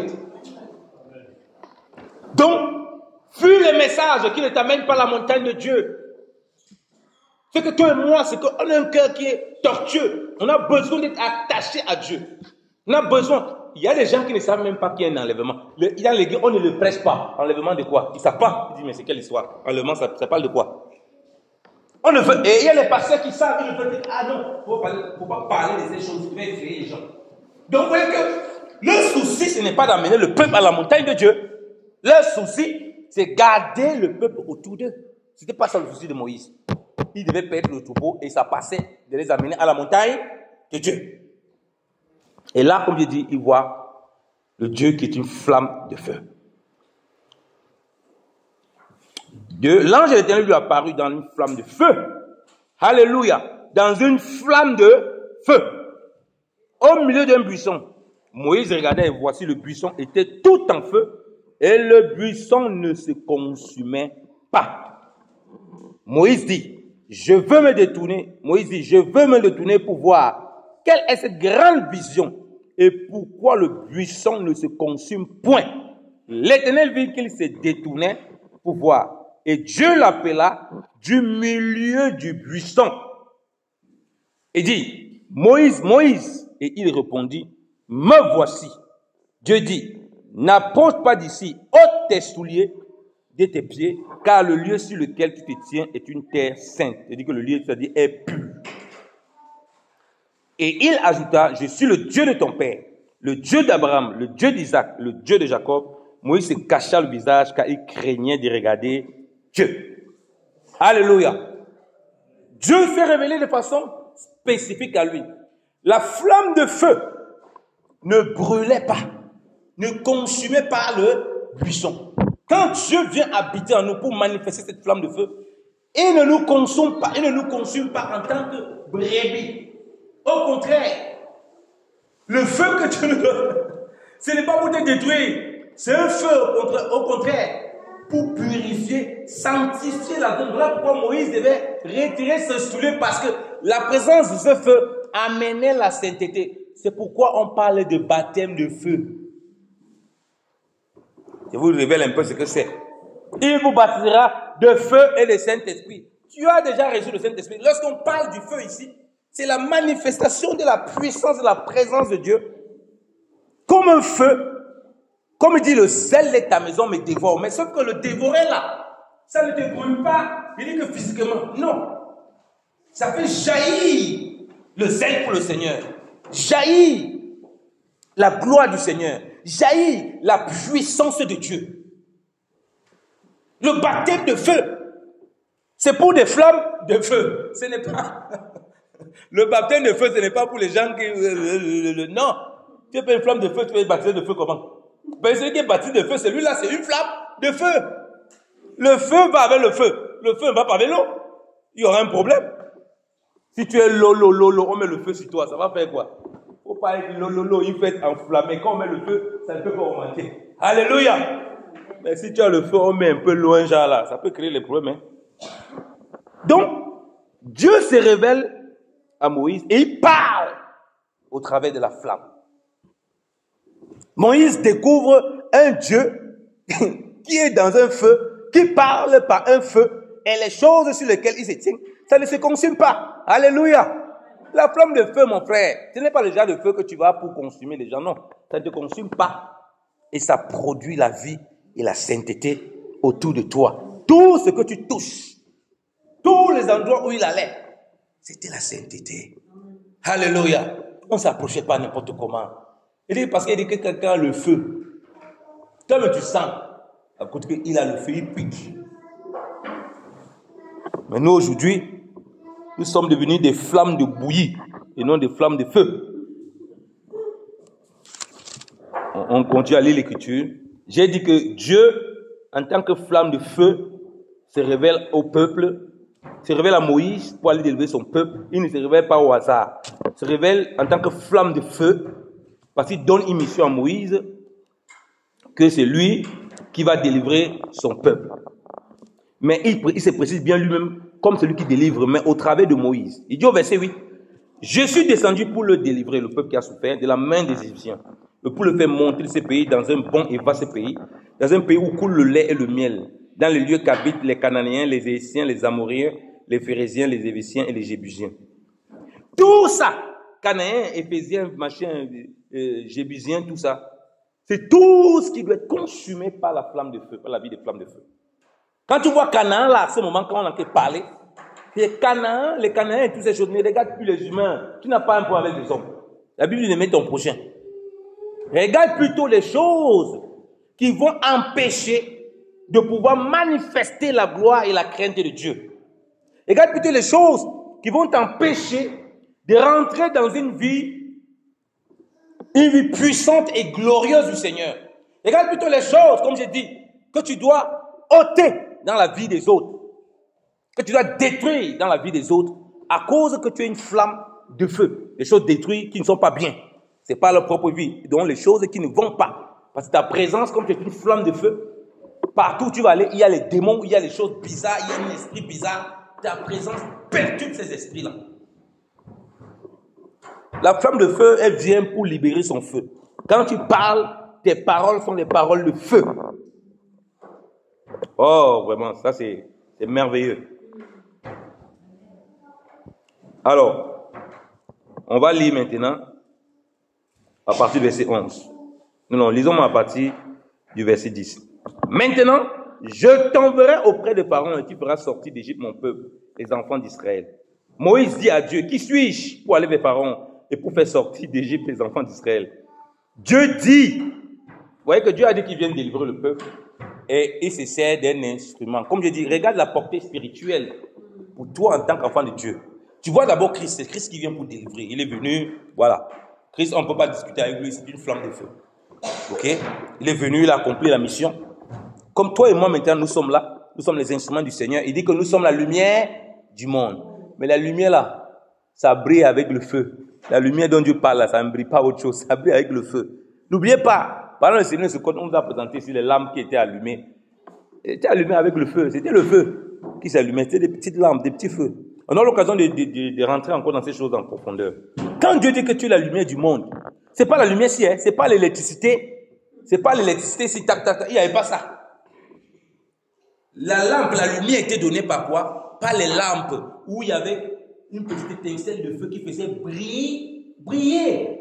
Donc, fuis les messages qui ne t'amènent pas à la montagne de Dieu. Ce que toi et moi, c'est qu'on a un cœur qui est tortueux. On a besoin d'être attaché à Dieu. On a besoin. Il y a des gens qui ne savent même pas qu'il y a un enlèvement. Il y a les gars, on ne le prêche pas. Enlèvement de quoi? Ils ne savent pas. Ils disent, mais c'est quelle histoire? Enlèvement, ça parle de quoi? On ne veut, et il y a les pasteurs qui savent, ils ne veulent dire, ah non, il ne faut pas parler de ces choses qui vont effrayer les gens. Donc, vous voyez que le souci, ce n'est pas d'amener le peuple à la montagne de Dieu. Le souci, c'est garder le peuple autour d'eux. Ce n'était pas ça le souci de Moïse. Il devait perdre le troupeau et ça passait de les amener à la montagne de Dieu. Et là, comme je dis, il voit le Dieu qui est une flamme de feu. L'ange de l'Éternel lui est apparu dans une flamme de feu. Alléluia. Dans une flamme de feu. Au milieu d'un buisson. Moïse regardait et voici le buisson était tout en feu et le buisson ne se consumait pas. Moïse dit, je veux me détourner. Moïse dit, je veux me détourner pour voir quelle est cette grande vision et pourquoi le buisson ne se consume point. L'Éternel vit qu'il se détournait pour voir. Et Dieu l'appela du milieu du buisson. Et dit, Moïse, Moïse. Et il répondit, me voici. Dieu dit, n'approche pas d'ici, ôte tes souliers de tes pieds, car le lieu sur lequel tu te tiens est une terre sainte. C'est-à-dire que le lieu, c'est-à-dire, est pur. Et il ajouta, je suis le Dieu de ton père, le Dieu d'Abraham, le Dieu d'Isaac, le Dieu de Jacob. Moïse se cacha le visage car il craignait de regarder Dieu. Alléluia. Dieu s'est révélé de façon spécifique à lui. La flamme de feu ne brûlait pas, ne consumait pas le buisson. Quand Dieu vient habiter en nous pour manifester cette flamme de feu, il ne nous consomme pas, il ne nous consume pas en tant que brebis. Au contraire, le feu que tu nous donnes, ce n'est pas pour te détruire, c'est un feu au contraire, pour purifier, sanctifier la zone. Voilà pourquoi Moïse devait retirer ce soulier parce que la présence de ce feu amenait la sainteté. C'est pourquoi on parle de baptême de feu. Je vous révèle un peu ce que c'est. Il vous baptisera de feu et de Saint-Esprit. Tu as déjà reçu le Saint-Esprit. Lorsqu'on parle du feu ici, c'est la manifestation de la puissance de la présence de Dieu. Comme un feu, comme il dit, le zèle de ta maison me dévore. Mais sauf que le dévorer là, ça ne te brûle pas. Il dit que physiquement, non. Ça fait jaillir le zèle pour le Seigneur. Jaillir la gloire du Seigneur. Jaillir la puissance de Dieu. Le baptême de feu, c'est pour des flammes de feu. Ce n'est pas... Le baptême de feu, ce n'est pas pour les gens qui... Non. Tu fais une flamme de feu, tu fais baptême de feu comment? Ben, celui qui est baptisé de feu, celui-là, c'est une flamme. de feu. Le feu va avec le feu. Le feu ne va pas avec l'eau. Il y aura un problème. Si tu es l'eau, on met le feu sur toi, ça va faire quoi? Il ne faut pas être l'eau, il faut être enflammé. Quand on met le feu, ça ne peut pas augmenter. Alléluia. Mais si tu as le feu, on met un peu loin, genre là, ça peut créer les problèmes. Hein? Donc, Dieu se révèle à Moïse et il parle au travers de la flamme. Moïse découvre un Dieu qui est dans un feu, qui parle par un feu, et les choses sur lesquelles il se tient, ça ne se consume pas. Alléluia. La flamme de feu, mon frère, ce n'est pas le genre de feu que tu vas pour consumer les gens, non. Ça ne te consume pas. Et ça produit la vie et la sainteté autour de toi. Tout ce que tu touches, tous les endroits où il allait, c'était la sainteté. Alléluia. On ne s'approchait pas n'importe comment. Il dit, parce qu'il dit que quelqu'un a le feu. Comme tu sens, à côté qu'il a le feu, il pique. Mais nous, aujourd'hui, nous sommes devenus des flammes de bouillie et non des flammes de feu. On continue à lire l'Écriture. J'ai dit que Dieu, en tant que flamme de feu, se révèle au peuple, se révèle à Moïse pour aller élever son peuple. Il ne se révèle pas au hasard. Il se révèle en tant que flamme de feu parce qu'il donne une mission à Moïse que c'est lui qui va délivrer son peuple. Mais il se précise bien lui-même comme celui qui délivre, mais au travers de Moïse. Il dit au verset 8, « Je suis descendu pour le délivrer, le peuple qui a souffert, de la main des Égyptiens, pour le faire monter de ce pays dans un bon et vaste pays, dans un pays où coule le lait et le miel, dans les lieux qu'habitent les Cananéens, les Hésiens, les Amoréens, les Phérésiens, les Évésiens et les Jébusiens. » Tout ça, Cananéens, Éphésiens, machin, Jébusiens, tout ça, c'est tout ce qui doit être consumé par la flamme de feu, par la vie des flammes de feu. Quand tu vois Canaan, là, à ce moment, quand on en a parlé, c'est Canaan, les Cananéens et toutes ces choses, ne regarde plus les humains. Tu n'as pas un point avec les hommes. La Bible dit de mettre ton prochain. Regarde plutôt les choses qui vont empêcher de pouvoir manifester la gloire et la crainte de Dieu. Regarde plutôt les choses qui vont t'empêcher de rentrer dans une vie puissante et glorieuse du Seigneur. Regarde plutôt les choses, comme j'ai dit, que tu dois ôter dans la vie des autres, que tu dois détruire dans la vie des autres, à cause que tu es une flamme de feu. Les choses détruites qui ne sont pas bien. Ce n'est pas leur propre vie. Donc les choses qui ne vont pas. Parce que ta présence, comme tu es une flamme de feu, partout où tu vas aller, il y a les démons, il y a les choses bizarres, il y a un esprit bizarre. Ta présence perturbe ces esprits-là. La flamme de feu, elle vient pour libérer son feu. Quand tu parles, tes paroles sont des paroles de feu. Oh, vraiment, ça c'est merveilleux. Alors, on va lire maintenant à partir du verset 11. Non, lisons à partir du verset 10. Maintenant, je t'enverrai auprès de Pharaon et tu feras sortir d'Égypte mon peuple, les enfants d'Israël. Moïse dit à Dieu, qui suis-je pour aller vers Pharaon et pour faire sortir d'Égypte les enfants d'Israël? Dieu dit, vous voyez que Dieu a dit qu'il vient délivrer le peuple et il se sert d'un instrument. Comme je dis, regarde la portée spirituelle pour toi en tant qu'enfant de Dieu. Tu vois d'abord Christ, c'est Christ qui vient pour délivrer. Il est venu, voilà. Christ, on ne peut pas discuter avec lui, c'est une flamme de feu. Ok? Il est venu, il a accompli la mission. Comme toi et moi maintenant, nous sommes là, nous sommes les instruments du Seigneur. Il dit que nous sommes la lumière du monde. Mais la lumière là, ça brille avec le feu. La lumière dont Dieu parle là, ça ne brille pas autre chose, ça brille avec le feu. N'oubliez pas, pendant le Seigneur, on nous a présenté sur les lampes qui étaient allumées. Elles étaient allumées avec le feu, c'était le feu qui s'allumait, c'était des petites lampes, des petits feux. On a l'occasion de rentrer encore dans ces choses en profondeur. Quand Dieu dit que tu es la lumière du monde, c'est pas la lumière si, hein, c'est pas l'électricité. C'est pas l'électricité si tac, tac, tac, il n'y avait pas ça. La lampe, la lumière était donnée par quoi? Par les lampes où il y avait une petite étincelle de feu qui faisait briller.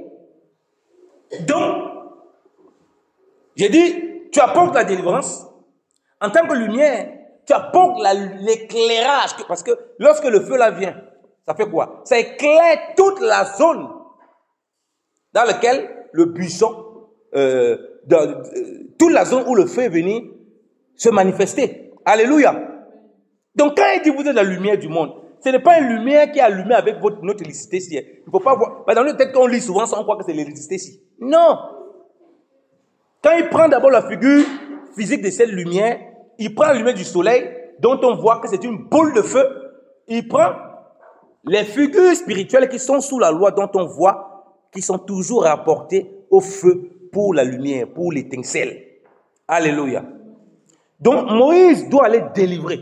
Donc, j'ai dit, tu apportes la délivrance. En tant que lumière, tu apportes l'éclairage. Parce que lorsque le feu là vient, ça fait quoi? Ça éclaire toute la zone dans laquelle le buisson, toute la zone où le feu est venu se manifester. Alléluia. Donc quand il dit vous êtes la lumière du monde, ce n'est pas une lumière qui est allumée avec notre électricité ici. Il ne faut pas voir. Dans le texte qu'on lit souvent, on croit que c'est l'électricité ici. Non. Quand il prend d'abord la figure physique de cette lumière, il prend la lumière du soleil, dont on voit que c'est une boule de feu. Il prend les figures spirituelles qui sont sous la loi, dont on voit qui sont toujours rapportées au feu pour la lumière, pour l'étincelle. Alléluia. Donc Moïse doit aller délivrer.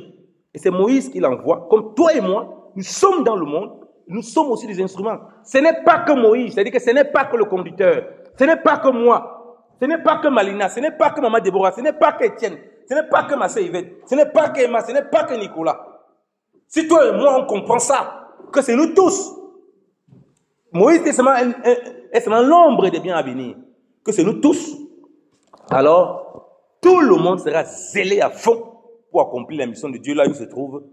Et c'est Moïse qui l'envoie. Comme toi et moi, nous sommes dans le monde, nous sommes aussi des instruments. Ce n'est pas que Moïse, c'est-à-dire que ce n'est pas que le conducteur, ce n'est pas que moi, ce n'est pas que Malina, ce n'est pas que Maman Déborah, ce n'est pas que Étienne, ce n'est pas que ma sœur Yvette, ce n'est pas que Emma, ce n'est pas que Nicolas. Si toi et moi on comprend ça, que c'est nous tous. Moïse est seulement l'ombre des biens à venir. Que c'est nous tous. Alors, tout le monde sera zélé à fond pour accomplir la mission de Dieu là où il se trouve.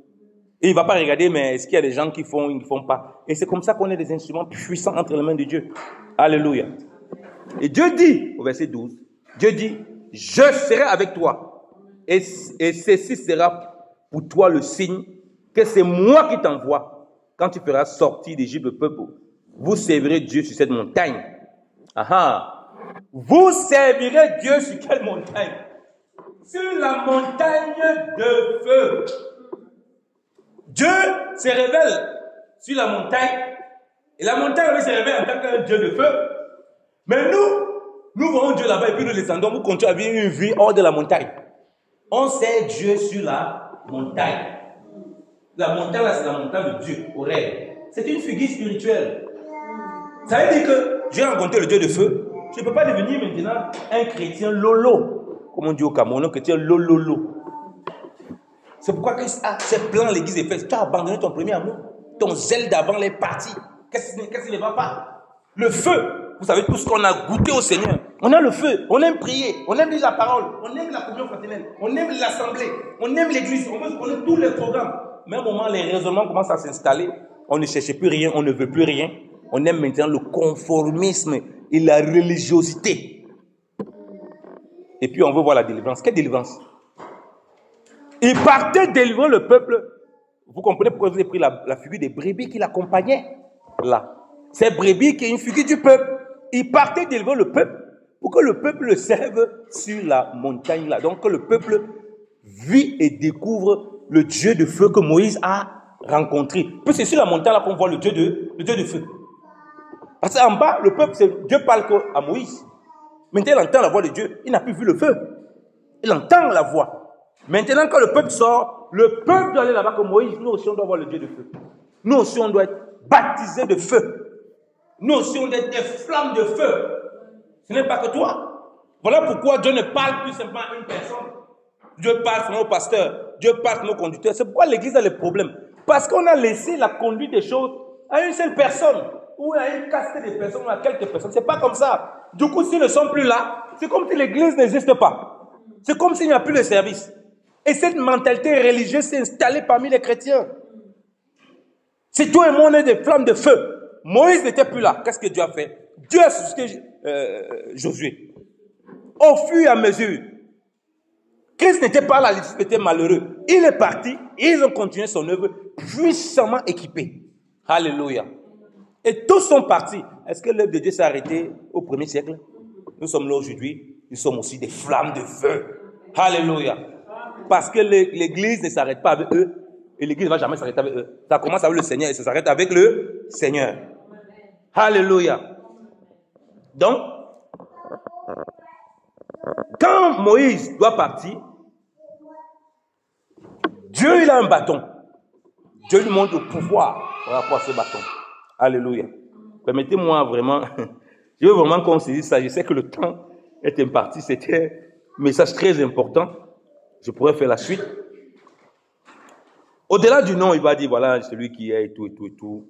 Et il ne va pas regarder, mais est-ce qu'il y a des gens qui font ou qui ne font pas. Et c'est comme ça qu'on est des instruments puissants entre les mains de Dieu. Alléluia. Et Dieu dit, au verset 12, Dieu dit, je serai avec toi. Et ceci sera pour toi le signe que c'est moi qui t'envoie. Quand tu feras sortir d'Égypte le peuple, vous servirez Dieu sur cette montagne. Aha. Vous servirez Dieu sur quelle montagne? Sur la montagne de feu. Dieu se révèle sur la montagne. Et la montagne se révèle en tant qu'un Dieu de feu. Mais nous voyons Dieu là-bas et puis nous descendons pour continuer à vivre une vie hors de la montagne. On sert Dieu sur la montagne. La montagne là, c'est la montagne de Dieu, au rêve. C'est une figure spirituelle. Ça veut dire que j'ai rencontré le Dieu de feu. Je ne peux pas devenir maintenant un chrétien lolo. Comme on dit au Cameroun, un chrétien lololo. C'est pourquoi c'est plein l'église d'Éphèse. Tu as abandonné ton premier amour. Ton zèle d'avant est parti. Qu'est-ce qui ne va pas? Le feu. Vous savez tout ce qu'on a goûté au Seigneur. On a le feu. On aime prier. On aime lire la parole. On aime la communion fraternelle. On aime l'assemblée. On aime l'église. On aime tous les programmes. Mais à un moment, les raisonnements commencent à s'installer. On ne cherche plus rien. On ne veut plus rien. On aime maintenant le conformisme et la religiosité. Et puis on veut voir la délivrance. Quelle délivrance? Il partait délivrer le peuple. Vous comprenez pourquoi je vous ai pris la figure des brebis qui l'accompagnaient là. Ces brebis qui est une figure du peuple. Il partait délivrer le peuple pour que le peuple le serve sur la montagne là. Donc que le peuple vit et découvre le Dieu de feu que Moïse a rencontré. Puis c'est sur la montagne là qu'on voit le Dieu de feu. Parce qu'en bas, le peuple, Dieu parle à Moïse. Maintenant, il entend la voix de Dieu. Il n'a plus vu le feu. Il entend la voix. Maintenant, quand le peuple sort, le peuple doit aller là-bas comme Moïse. Nous aussi, on doit voir le Dieu de feu. Nous aussi, on doit être baptisés de feu. Nous aussi, on doit être des flammes de feu. Ce n'est pas que toi. Voilà pourquoi Dieu ne parle plus simplement à une personne. Dieu parle seulement au pasteur. Dieu parle seulement au conducteur. C'est pourquoi l'Église a les problèmes. Parce qu'on a laissé la conduite des choses à une seule personne. Ou à une caste de personnes, ou à quelques personnes. C'est pas comme ça. Du coup, s'ils ne sont plus là, c'est comme si l'église n'existe pas. C'est comme s'il n'y a plus de service. Et cette mentalité religieuse s'est installée parmi les chrétiens. Si toi et moi, on est des flammes de feu. Moïse n'était plus là. Qu'est-ce que Dieu a fait? Dieu a suscité Josué. Au fur et à mesure. Christ n'était pas là, il était malheureux. Il est parti, et ils ont continué son œuvre puissamment équipés. Alléluia. Et tous sont partis. Est-ce que l'œuvre de Dieu s'est arrêtée au 1er siècle? Nous sommes là aujourd'hui. Nous sommes aussi des flammes de feu. Alléluia. Parce que l'église ne s'arrête pas avec eux. Et l'église ne va jamais s'arrêter avec eux. Ça commence avec le Seigneur et ça s'arrête avec le Seigneur. Alléluia. Donc, quand Moïse doit partir, Dieu il a un bâton. Dieu lui montre le pouvoir par rapport à ce bâton. Alléluia. Permettez-moi vraiment, je veux vraiment qu'on se dise ça. Je sais que le temps est imparti. C'était un message très important. Je pourrais faire la suite. Au-delà du nom, il va dire, voilà, celui qui est et tout, et tout, et tout.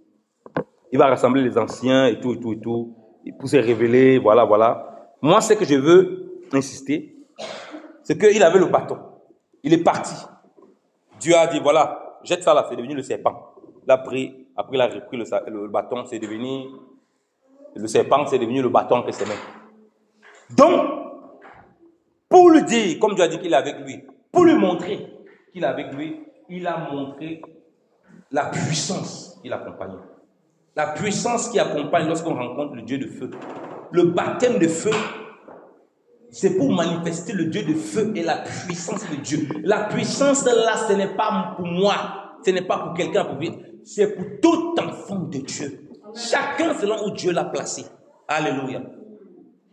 Il va rassembler les anciens et tout, et tout, et tout. Pour se révéler, voilà, voilà. Moi, ce que je veux insister, c'est qu'il avait le bâton. Il est parti. Dieu a dit, voilà, jette ça là, c'est devenu le serpent. Il a pris. Après, il a repris le bâton, c'est devenu... Le serpent, c'est devenu le bâton que c'est même. Donc, pour lui dire, comme Dieu a dit qu'il est avec lui, pour lui montrer qu'il est avec lui, il a montré la puissance qui l'accompagne. La puissance qui accompagne lorsqu'on rencontre le Dieu de feu. Le baptême de feu C'est pour manifester le Dieu de feu et la puissance de Dieu. La puissance là, ce n'est pas pour moi, ce n'est pas pour quelqu'un pour vivre, c'est pour tout enfant de Dieu. Chacun selon où Dieu l'a placé. Alléluia.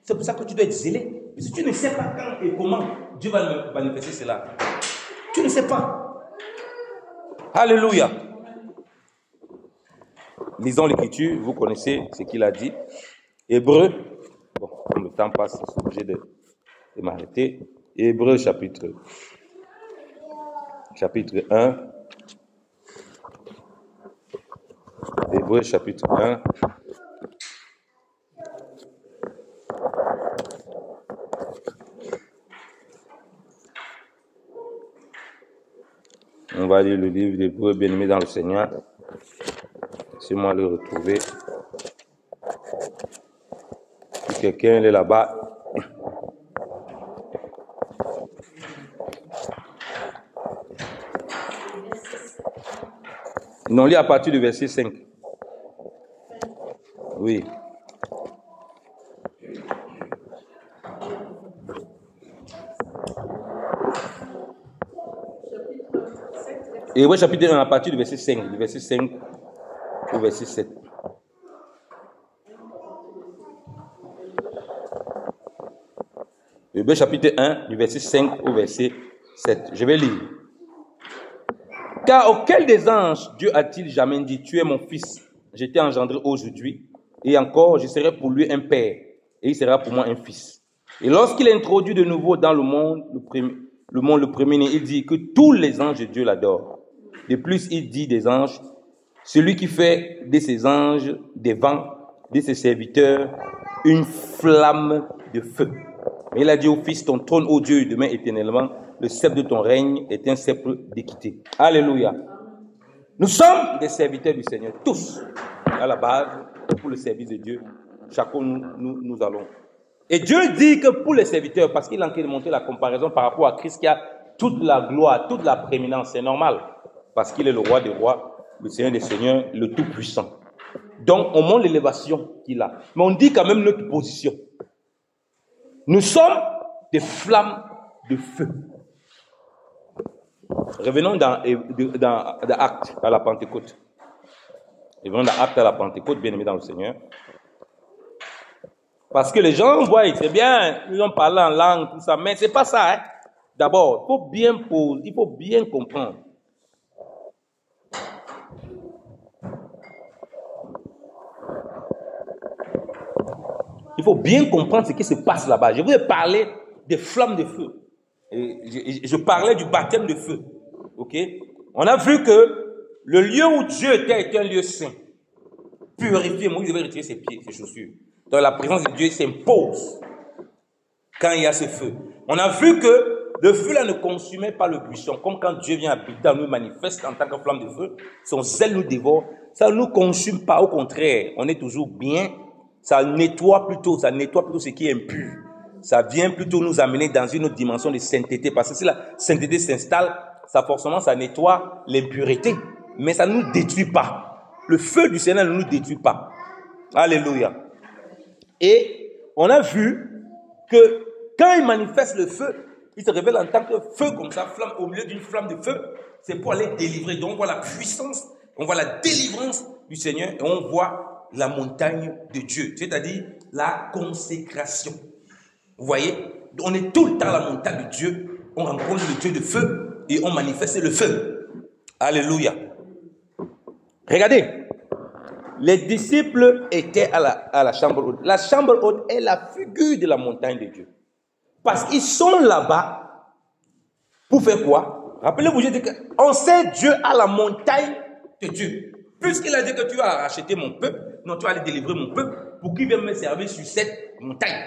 C'est pour ça que tu dois être zélé. Si tu ne sais pas quand et comment Dieu va manifester cela, tu ne sais pas. Alléluia. Lisons l'Écriture, vous connaissez ce qu'il a dit. Hébreux, bon, comme le temps passe, je suis obligé de m'arrêter. Hébreux chapitre 1. Hébreux chapitre 1. On va lire le livre d'Hébreux, bien-aimé dans le Seigneur. Laissez-moi le retrouver. Si quelqu'un est là-bas. Non, lit à partir du verset 5. Oui. Hébreux chapitre 1 à partir du verset 5. Du verset 5 au verset 7. Hébreux chapitre 1 du verset 5 au verset 7. Je vais lire. Car auquel des anges Dieu a-t-il jamais dit, tu es mon fils, je t'ai engendré aujourd'hui, et encore je serai pour lui un père, et il sera pour moi un fils. Et lorsqu'il introduit de nouveau dans le monde, le premier-né, il dit que tous les anges de Dieu l'adorent. De plus, il dit des anges, celui qui fait de ses anges des vents, de ses serviteurs, une flamme de feu. Mais il a dit au Fils, ton trône, ô Dieu, demeure éternellement, le sceptre de ton règne est un sceptre d'équité. Alléluia. Nous sommes des serviteurs du Seigneur, tous, à la base, pour le service de Dieu. Chacun nous allons. Et Dieu dit que pour les serviteurs, parce qu'il a envie de montrer la comparaison par rapport à Christ qui a toute la gloire, toute la prééminence, c'est normal, parce qu'il est le roi des rois, le Seigneur des seigneurs, le tout-puissant. Donc, on montre l'élévation qu'il a. Mais on dit quand même notre position. Nous sommes des flammes de feu. Revenons dans Actes à la Pentecôte. Revenons dans Actes à la Pentecôte, bien aimés dans le Seigneur. Parce que les gens voient, c'est bien, ils ont parlé en langue, tout ça, mais c'est pas ça. Hein. D'abord, il faut bien comprendre. Il faut bien comprendre ce qui se passe là-bas. Je voulais parler des flammes de feu. Et je parlais du baptême de feu. Ok? On a vu que le lieu où Dieu était un lieu saint. Purifié, Moïse devait retirer ses pieds, ses chaussures. Donc la présence de Dieu s'impose quand il y a ce feu. On a vu que le feu là ne consumait pas le buisson. Comme quand Dieu vient habiter, nous manifeste en tant que flamme de feu, son zèle nous dévore. Ça ne nous consume pas, au contraire, on est toujours bien. Ça nettoie plutôt ce qui est impur. Ça vient plutôt nous amener dans une autre dimension de sainteté. Parce que si la sainteté s'installe, ça nettoie l'impureté. Mais ça ne nous détruit pas. Le feu du Seigneur ne nous détruit pas. Alléluia. Et on a vu que quand il manifeste le feu, il se révèle en tant que feu comme ça, flamme, au milieu d'une flamme de feu. C'est pour aller délivrer. Donc on voit la puissance, on voit la délivrance du Seigneur et on voit la montagne de Dieu, c'est-à-dire la consécration. Vous voyez, on est tout le temps à la montagne de Dieu, on rencontre le Dieu de feu et on manifeste le feu. Alléluia. Regardez, les disciples étaient à la chambre haute. La chambre haute est la figure de la montagne de Dieu. Parce qu'ils sont là-bas pour faire quoi? Rappelez-vous, j'ai dit qu'on sait Dieu à la montagne de Dieu. Puisqu'il a dit que tu vas racheter mon peuple, non, tu vas aller délivrer mon peuple pour qu'il vienne me servir sur cette montagne.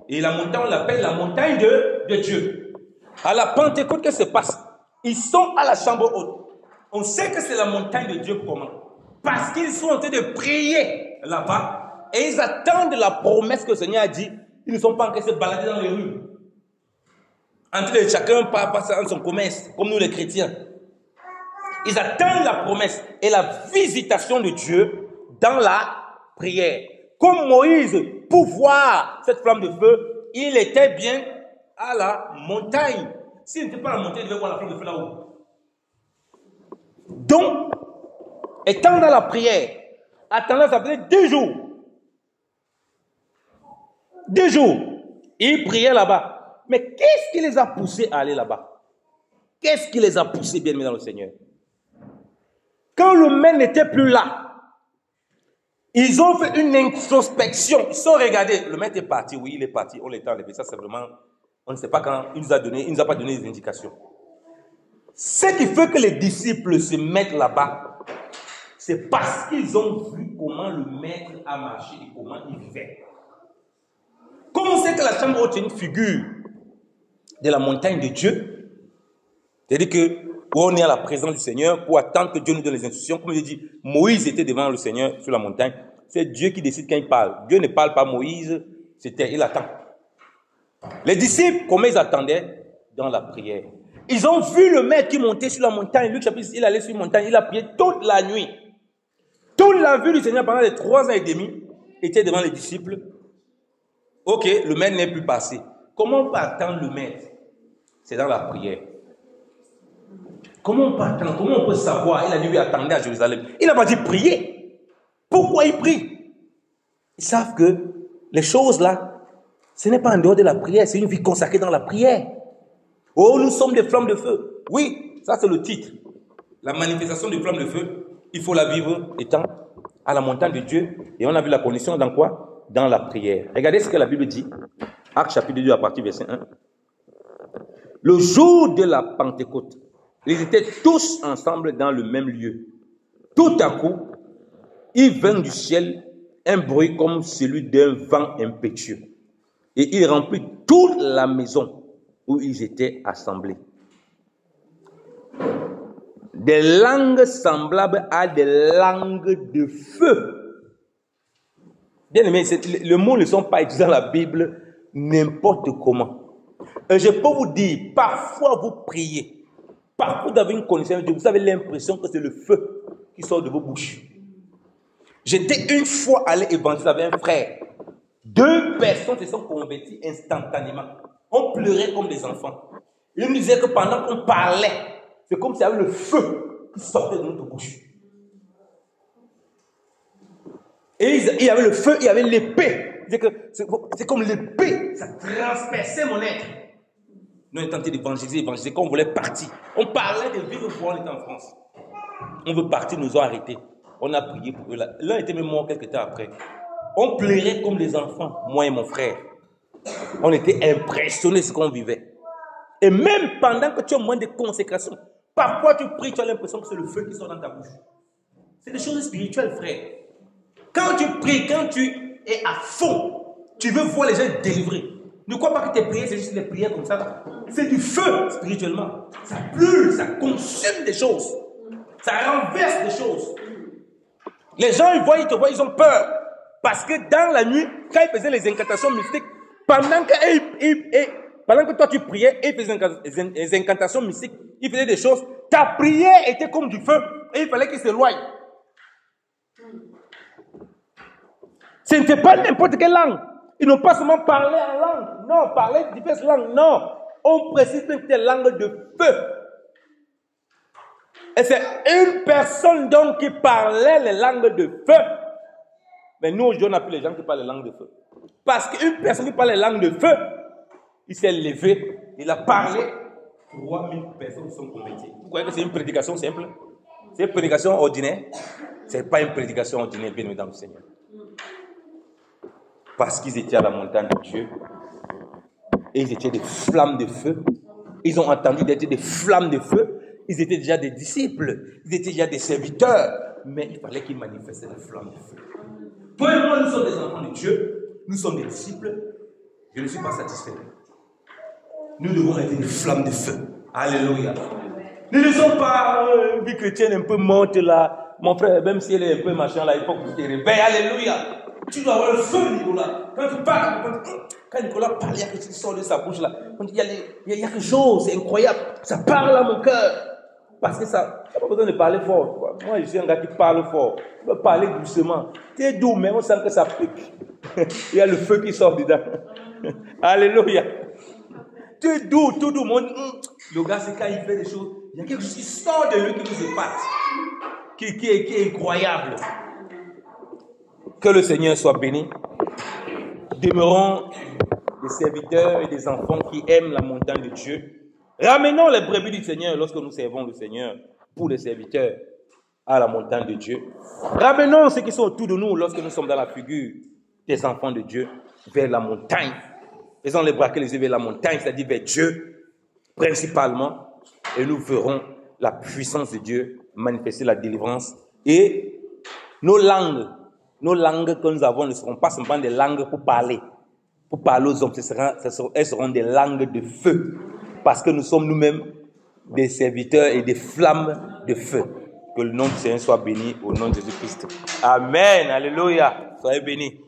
Et la montagne, on l'appelle la montagne de Dieu. À la Pentecôte, qu'est-ce qui se passe? Ils sont à la chambre haute. On sait que c'est la montagne de Dieu comment? Parce qu'ils sont en train de prier là-bas et ils attendent la promesse que le Seigneur a dit. Ils ne sont pas en train de se balader dans les rues. En train de chacun passer dans son commerce, comme nous les chrétiens. Ils attendent la promesse et la visitation de Dieu dans la prière. Comme Moïse, pour voir cette flamme de feu, il était bien à la montagne. S'il n'était pas à la montagne, il devait voir la flamme de feu là-haut. Donc, étant dans la prière, attendant, ça faisait 2 jours. 2 jours. Il priait là-bas. Mais qu'est-ce qui les a poussés à aller là-bas? Qu'est-ce qui les a poussés, bien-aimés dans le Seigneur? Quand le maître n'était plus là, ils ont fait une introspection. Ils se sont regardés. Le maître est parti. Oui, il est parti. On l'étend enlevé. Ça, c'est vraiment... On ne sait pas quand il nous a pas donné des indications. Ce qui fait que les disciples se mettent là-bas, c'est parce qu'ils ont vu comment le maître a marché et comment il vivait. Comme on sait que la chambre haute est une figure de la montagne de Dieu, c'est-à-dire que on est à la présence du Seigneur pour attendre que Dieu nous donne les instructions. Comme je dis, Moïse était devant le Seigneur sur la montagne. C'est Dieu qui décide quand il parle. Dieu ne parle pas, Moïse, il attend. Les disciples, comment ils attendaient? Dans la prière. Ils ont vu le maître qui montait sur la montagne. Luc chapitre 6, il allait sur la montagne, il a prié toute la nuit. Toute la vue du Seigneur pendant les 3 ans et demi était devant les disciples. Ok, le maître n'est plus passé. Comment on peut attendre le maître? C'est dans la prière. Comment on peut attendre? Comment on peut savoir? Il a dit, lui, attendez à Jérusalem. Il n'a pas dit prier. Pourquoi il prie? Ils savent que les choses là, ce n'est pas en dehors de la prière, c'est une vie consacrée dans la prière. Oh, nous sommes des flammes de feu. Oui, ça c'est le titre. La manifestation des flammes de feu, il faut la vivre étant à la montagne de Dieu. Et on a vu la condition dans quoi? Dans la prière. Regardez ce que la Bible dit. Actes chapitre 2 à partir du verset 1. Le jour de la Pentecôte, ils étaient tous ensemble dans le même lieu. Tout à coup, il vint du ciel un bruit comme celui d'un vent impétueux. Et il remplit toute la maison où ils étaient assemblés. Des langues semblables à des langues de feu. Bien aimé, le mot ne sont pas utilisés dans la Bible n'importe comment. Et je peux vous dire, parfois vous priez, parfois vous avez une connaissance de Dieu, vous avez l'impression que c'est le feu qui sort de vos bouches. J'étais une fois allé évangéliser avec un frère. 2 personnes se sont converties instantanément. On pleurait comme des enfants. Il nous disait que pendant qu'on parlait, c'est comme s'il y avait le feu qui sortait de notre bouche. Et il y avait le feu, il y avait l'épée. C'est comme l'épée, ça transperçait mon être. Nous on tenté d'évangéliser, quand on voulait partir. On parlait de vivre pour on était en France. On veut partir, nous ont arrêtés. On a prié pour eux. L'un était même mort quelques temps après. On pleurait comme des enfants, moi et mon frère. On était impressionnés de ce qu'on vivait. Et même pendant que tu as moins de consécration, parfois tu pries, tu as l'impression que c'est le feu qui sort dans ta bouche. C'est des choses spirituelles, frère. Quand tu pries, quand tu es à fond, tu veux voir les gens délivrés. Ne crois pas que tes prières, c'est juste des prières comme ça. C'est du feu spirituellement. Ça brûle, ça consume des choses. Ça renverse des choses. Les gens, ils te voient, ils ont peur. Parce que dans la nuit, quand ils faisaient les incantations mystiques, pendant que toi tu priais, ils faisaient des incantations mystiques, ils faisaient des choses, ta prière était comme du feu, et il fallait qu'ils s'éloignent. Ce n'était pas n'importe quelle langue. Ils n'ont pas seulement parlé en langue, non, parler diverses langues, non. On précise que c'était langue de feu. Et c'est une personne donc qui parlait les langues de feu. Mais nous, aujourd'hui, on n'a plus les gens qui parlent les langues de feu. Parce qu'une personne qui parle les langues de feu, il s'est levé, il a parlé, 3000 personnes sont converties. Vous croyez que c'est une prédication simple? C'est une prédication ordinaire? Ce n'est pas une prédication ordinaire, bien évidemment, Seigneur. Parce qu'ils étaient à la montagne de Dieu, et ils étaient des flammes de feu. Ils ont entendu d'être des flammes de feu. Ils étaient déjà des disciples, ils étaient déjà des serviteurs, mais il fallait qu'ils manifestaient la flamme de feu. Toi et moi, nous sommes des enfants de Dieu, nous sommes des disciples. Je ne suis pas satisfait. Nous devons être des flammes de feu. Alléluia. Nous ne sommes pas une vie chrétienne un peu morte là. Mon frère, même si elle est un peu machin là, il faut que tu te réveilles. Alléluia. Tu dois avoir le feu, Nicolas. Quand tu parles, quand Nicolas parle, il y a quelque chose qui sort de sa bouche là. Il y a quelque chose, c'est incroyable. Ça parle à mon cœur. Parce que ça n'a pas besoin de parler fort. Quoi. Moi, je suis un gars qui parle fort. Je peux parler doucement. Tu es doux, mais on sent que ça pique. Il y a le feu qui sort dedans. Alléluia. Tu es doux, tout doux. Le gars, c'est quand il fait des choses, il y a quelque chose qui sort de lui qui nous épate, qui est incroyable. Que le Seigneur soit béni. Demeurons des serviteurs et des enfants qui aiment la montagne de Dieu. Ramenons les brebis du Seigneur lorsque nous servons le Seigneur pour les serviteurs à la montagne de Dieu. Ramenons ceux qui sont autour de nous lorsque nous sommes dans la figure des enfants de Dieu vers la montagne. Faisons les braquer les yeux vers la montagne, c'est-à-dire vers Dieu principalement, et nous verrons la puissance de Dieu manifester la délivrance. Et nos langues que nous avons ne seront pas simplement des langues pour parler aux hommes, elles seront des langues de feu, parce que nous sommes nous-mêmes des serviteurs et des flammes de feu. Que le nom du Seigneur soit béni au nom de Jésus-Christ. Amen. Alléluia. Soyez bénis.